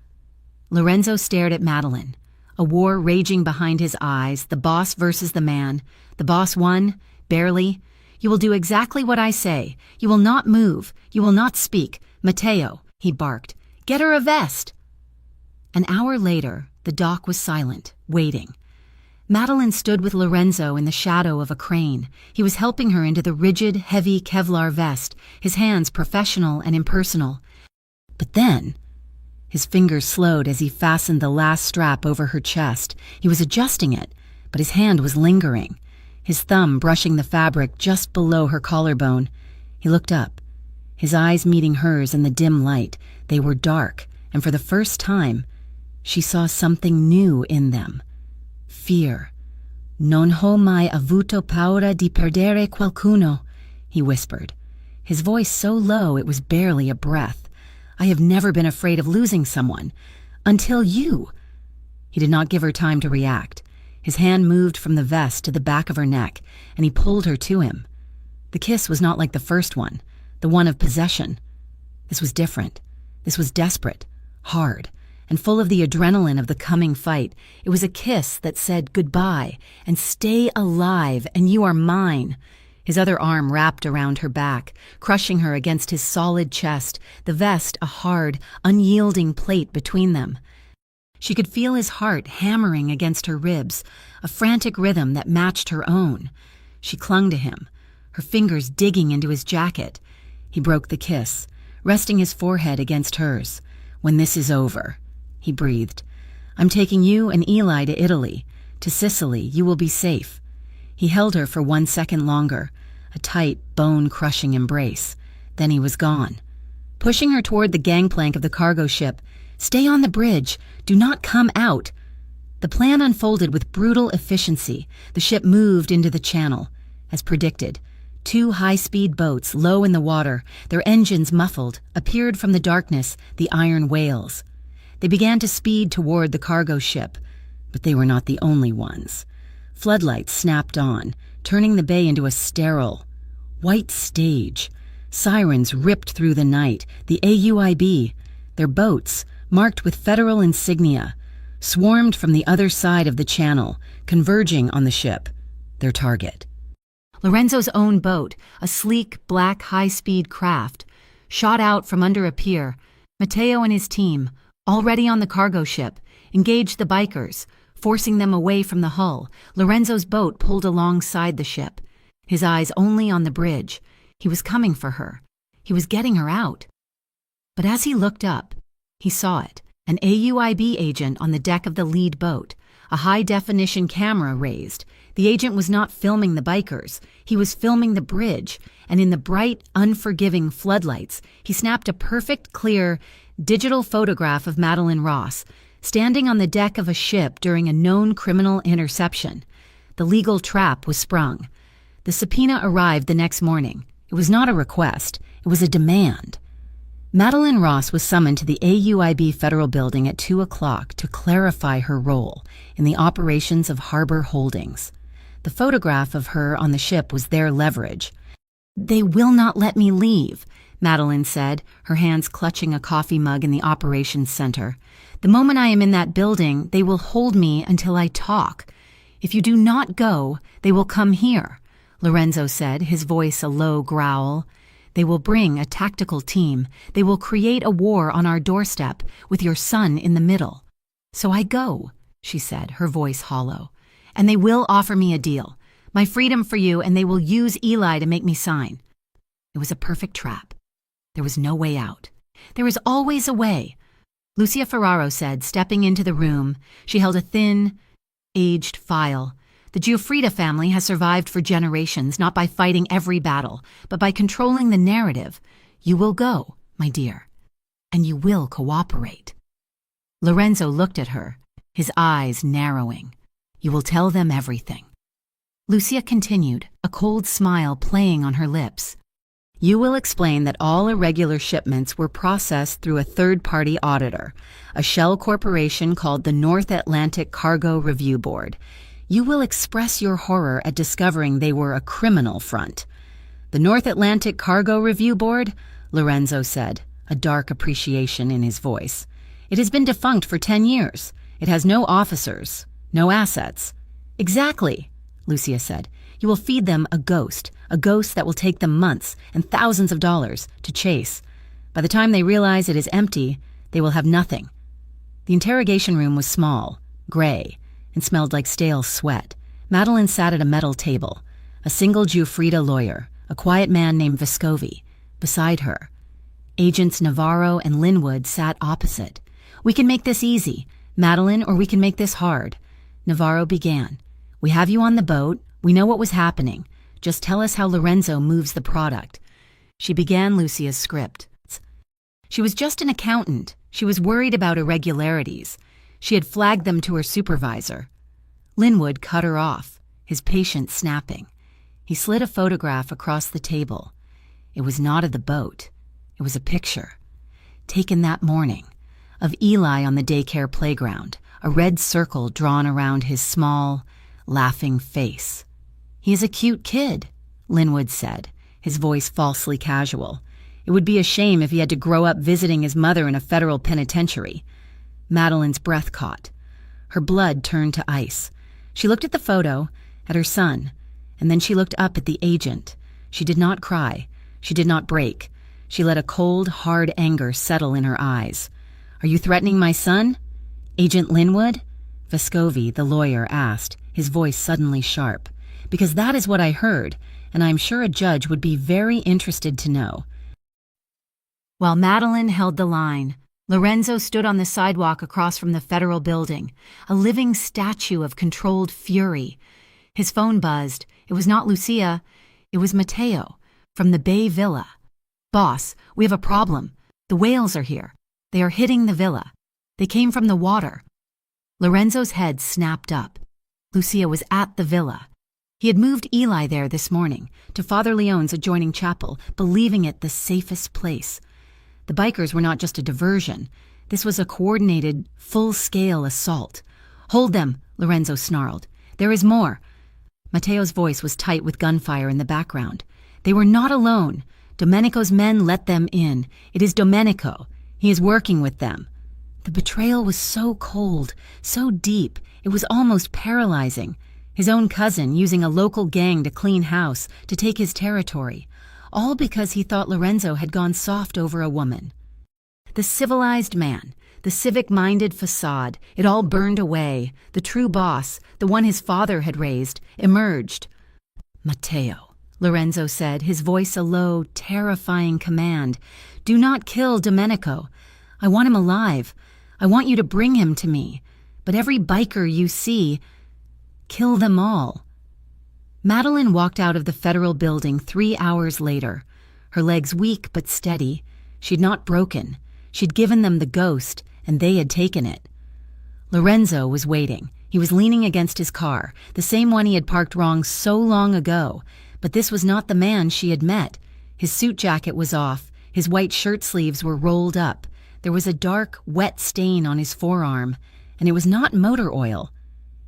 Lorenzo stared at Madeline, a war raging behind his eyes, the boss versus the man. The boss won, barely. "You will do exactly what I say. You will not move. You will not speak. Matteo," he barked, "get her a vest." An hour later, the dock was silent, waiting. Madeline stood with Lorenzo in the shadow of a crane. He was helping her into the rigid, heavy Kevlar vest, his hands professional and impersonal. But then, his fingers slowed as he fastened the last strap over her chest. He was adjusting it, but his hand was lingering, his thumb brushing the fabric just below her collarbone. He looked up, his eyes meeting hers in the dim light. They were dark, and for the first time, she saw something new in them. Fear. "Non ho mai avuto paura di perdere qualcuno," he whispered, his voice so low it was barely a breath. "I have never been afraid of losing someone. Until you." He did not give her time to react. His hand moved from the vest to the back of her neck, and he pulled her to him. The kiss was not like the first one, the one of possession. This was different. This was desperate, hard, and full of the adrenaline of the coming fight. It was a kiss that said goodbye and stay alive, and you are mine. His other arm wrapped around her back, crushing her against his solid chest, the vest a hard, unyielding plate between them. She could feel his heart hammering against her ribs, a frantic rhythm that matched her own. She clung to him, her fingers digging into his jacket. He broke the kiss, resting his forehead against hers. "When this is over," he breathed, "I'm taking you and Eli to Italy, to Sicily. You will be safe." He held her for 1 second longer, a tight, bone-crushing embrace. Then he was gone. Pushing her toward the gangplank of the cargo ship, "Stay on the bridge. Do not come out." The plan unfolded with brutal efficiency. The ship moved into the channel. As predicted, 2 high-speed boats, low in the water, their engines muffled, appeared from the darkness, the iron whales. They began to speed toward the cargo ship, but they were not the only ones. Floodlights snapped on, turning the bay into a sterile, white stage. Sirens ripped through the night, the AUIB, their boats, marked with federal insignia, swarmed from the other side of the channel, converging on the ship, their target. Lorenzo's own boat, a sleek, black, high-speed craft, shot out from under a pier. Matteo and his team, already on the cargo ship, engaged the bikers, forcing them away from the hull. Lorenzo's boat pulled alongside the ship, his eyes only on the bridge. He was coming for her. He was getting her out. But as he looked up, he saw it, an AUIB agent on the deck of the lead boat, a high-definition camera raised. The agent was not filming the bikers. He was filming the bridge, and in the bright, unforgiving floodlights, he snapped a perfect, clear, digital photograph of Madeline Ross, standing on the deck of a ship during a known criminal interception. The legal trap was sprung. The subpoena arrived the next morning. It was not a request. It was a demand. Madeline Ross was summoned to the AUIB Federal Building at 2 o'clock to clarify her role in the operations of Harbor Holdings. The photograph of her on the ship was their leverage. "They will not let me leave," Madeline said, her hands clutching a coffee mug in the operations center. "The moment I am in that building, they will hold me until I talk. If you do not go, they will come here," Lorenzo said, his voice a low growl. "They will bring a tactical team. They will create a war on our doorstep, with your son in the middle." "So I go," she said, her voice hollow. "And they will offer me a deal. My freedom for you, and they will use Eli to make me sign." It was a perfect trap. There was no way out. "There is always a way," Lucia Ferraro said, stepping into the room. She held a thin, aged file. "The Giuffrida family has survived for generations, not by fighting every battle, but by controlling the narrative. You will go, my dear, and you will cooperate." Lorenzo looked at her, his eyes narrowing. "You will tell them everything." Lucia continued, a cold smile playing on her lips. "You will explain that all irregular shipments were processed through a third-party auditor, a shell corporation called the North Atlantic Cargo Review Board. You will express your horror at discovering they were a criminal front." "The North Atlantic Cargo Review Board?" Lorenzo said, a dark appreciation in his voice. "It has been defunct for 10 years. It has no officers, no assets." "Exactly," Lucia said. "You will feed them a ghost that will take them months and thousands of dollars to chase. By the time they realize it is empty, they will have nothing." The interrogation room was small, gray, and smelled like stale sweat. Madeline sat at a metal table, a single Giuffrida lawyer, a quiet man named Vescovi, beside her. Agents Navarro and Linwood sat opposite. "We can make this easy, Madeline, or we can make this hard." Navarro began. "We have you on the boat. We know what was happening. Just tell us how Lorenzo moves the product." She began Lucia's script. She was just an accountant. She was worried about irregularities. She had flagged them to her supervisor. Linwood cut her off, his patience snapping. He slid a photograph across the table. It was not of the boat. It was a picture, taken that morning, of Eli on the daycare playground, a red circle drawn around his small, laughing face. "He is a cute kid," Linwood said, his voice falsely casual. "It would be a shame if he had to grow up visiting his mother in a federal penitentiary." Madeline's breath caught. Her blood turned to ice. She looked at the photo, at her son, and then she looked up at the agent. She did not cry. She did not break. She let a cold, hard anger settle in her eyes. "Are you threatening my son, Agent Linwood?" Vescovi, the lawyer, asked, his voice suddenly sharp. "Because that is what I heard, and I am sure a judge would be very interested to know." While Madeline held the line, Lorenzo stood on the sidewalk across from the federal building, a living statue of controlled fury. His phone buzzed. It was not Lucia. It was Matteo, from the Bay Villa. "Boss, we have a problem. The whales are here. They are hitting the villa. They came from the water." Lorenzo's head snapped up. Lucia was at the villa. He had moved Eli there this morning, to Father Leone's adjoining chapel, believing it the safest place. The bikers were not just a diversion. This was a coordinated, full-scale assault. "Hold them," Lorenzo snarled. "There is more." Matteo's voice was tight with gunfire in the background. "They were not alone. Domenico's men let them in. It is Domenico. He is working with them." The betrayal was so cold, so deep, it was almost paralyzing. His own cousin using a local gang to clean house, to take his territory, all because he thought Lorenzo had gone soft over a woman. The civilized man, the civic-minded facade, it all burned away. The true boss, the one his father had raised, emerged. "Matteo," Lorenzo said, his voice a low, terrifying command. "Do not kill Domenico. I want him alive. I want you to bring him to me. But every biker you see, kill them all." Madeline walked out of the federal building 3 hours later, her legs weak but steady. She'd not broken. She'd given them the ghost, and they had taken it. Lorenzo was waiting. He was leaning against his car, the same one he had parked wrong so long ago. But this was not the man she had met. His suit jacket was off. His white shirt sleeves were rolled up. There was a dark, wet stain on his forearm, and it was not motor oil.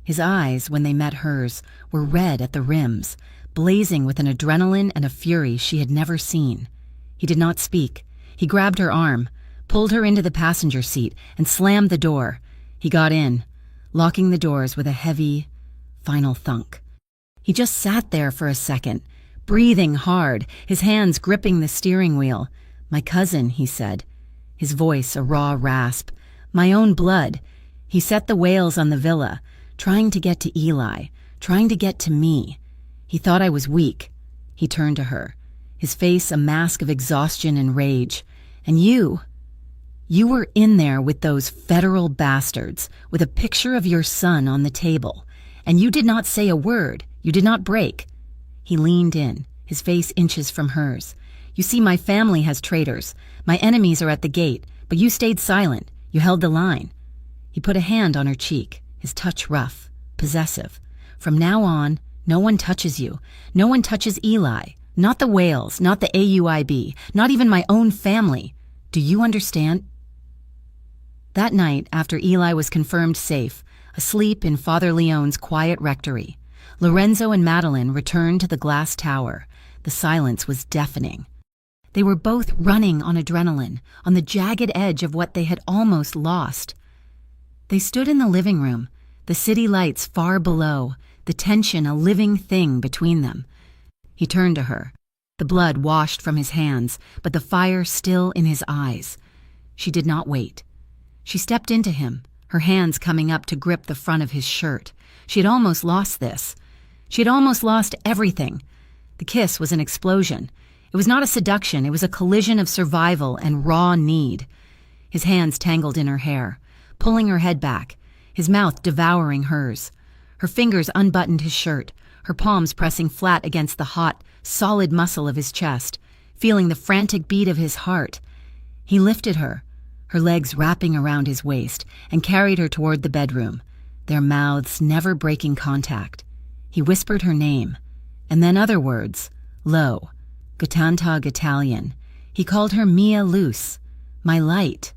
His eyes, when they met hers, were red at the rims, blazing with an adrenaline and a fury she had never seen. He did not speak. He grabbed her arm, pulled her into the passenger seat, and slammed the door. He got in, locking the doors with a heavy, final thunk. He just sat there for a second, breathing hard, his hands gripping the steering wheel. "My cousin," he said, his voice a raw rasp. "My own blood." He set the whales on the villa, trying to get to Eli, trying to get to me. He thought I was weak. He turned to her, his face a mask of exhaustion and rage. "And you were in there with those federal bastards, with a picture of your son on the table. And you did not say a word. You did not break." He leaned in, his face inches from hers. "You see, my family has traitors. My enemies are at the gate, but you stayed silent. You held the line." He put a hand on her cheek, his touch rough, possessive. "From now on, no one touches you. No one touches Eli. Not the whales, not the AUIB, not even my own family. Do you understand?" That night, after Eli was confirmed safe, asleep in Father Leone's quiet rectory, Lorenzo and Madeline returned to the glass tower. The silence was deafening. They were both running on adrenaline, on the jagged edge of what they had almost lost. They stood in the living room, the city lights far below, the tension a living thing between them. He turned to her. The blood washed from his hands, but the fire still in his eyes. She did not wait. She stepped into him, her hands coming up to grip the front of his shirt. She had almost lost this. She had almost lost everything. The kiss was an explosion. It was not a seduction, it was a collision of survival and raw need. His hands tangled in her hair, pulling her head back, his mouth devouring hers. Her fingers unbuttoned his shirt, her palms pressing flat against the hot, solid muscle of his chest, feeling the frantic beat of his heart. He lifted her, her legs wrapping around his waist, and carried her toward the bedroom, their mouths never breaking contact. He whispered her name, And then other words, low, Gatantag Italian. He called her Mia Luce, my light.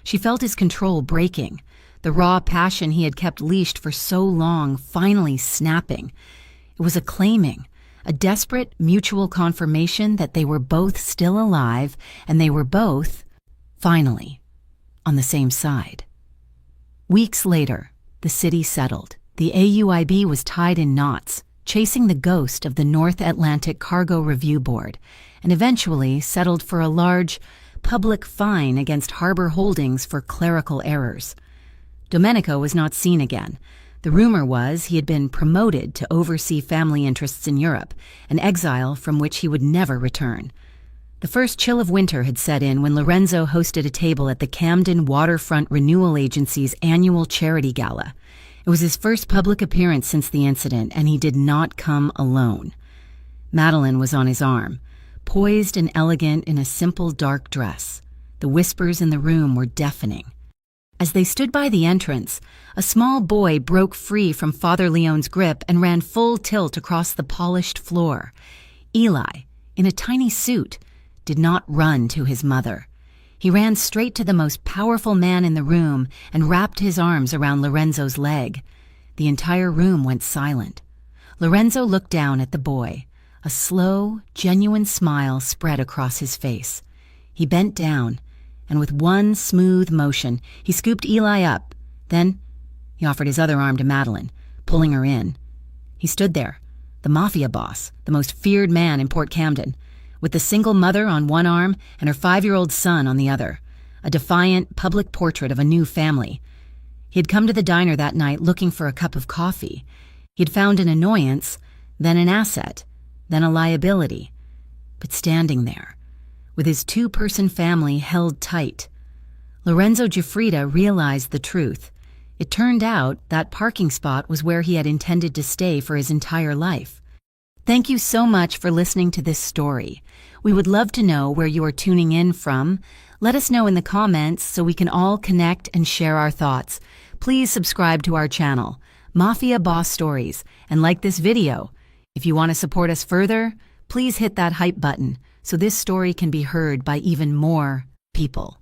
She felt his control breaking, the raw passion he had kept leashed for so long finally snapping. It was a claiming, a desperate mutual confirmation that they were both still alive and they were both, finally, on the same side. Weeks later, the city settled. The AUIB was tied in knots, chasing the ghost of the North Atlantic Cargo Review Board, and eventually settled for a large public fine against Harbor Holdings for clerical errors. Domenico was not seen again. The rumor was he had been promoted to oversee family interests in Europe, an exile from which he would never return. The first chill of winter had set in when Lorenzo hosted a table at the Camden Waterfront Renewal Agency's annual charity gala. It was his first public appearance since the incident, and he did not come alone. Madeline was on his arm, poised and elegant in a simple dark dress. The whispers in the room were deafening. As they stood by the entrance, a small boy broke free from Father Leone's grip and ran full tilt across the polished floor. Eli, in a tiny suit, did not run to his mother. He ran straight to the most powerful man in the room and wrapped his arms around Lorenzo's leg. The entire room went silent. Lorenzo looked down at the boy. A slow, genuine smile spread across his face. He bent down, and with one smooth motion, he scooped Eli up. Then he offered his other arm to Madeline, pulling her in. He stood there, the Mafia boss, the most feared man in Port Camden, with the single mother on one arm and her 5-year-old son on the other, a defiant public portrait of a new family. He had come to the diner that night looking for a cup of coffee. He had found an annoyance, then an asset, then a liability. But standing there, with his 2-person family held tight, Lorenzo Giuffrida realized the truth. It turned out that parking spot was where he had intended to stay for his entire life. Thank you so much for listening to this story. We would love to know where you are tuning in from. Let us know in the comments so we can all connect and share our thoughts. Please subscribe to our channel, Mafia Boss Stories, and like this video. If you want to support us further, please hit that hype button so this story can be heard by even more people.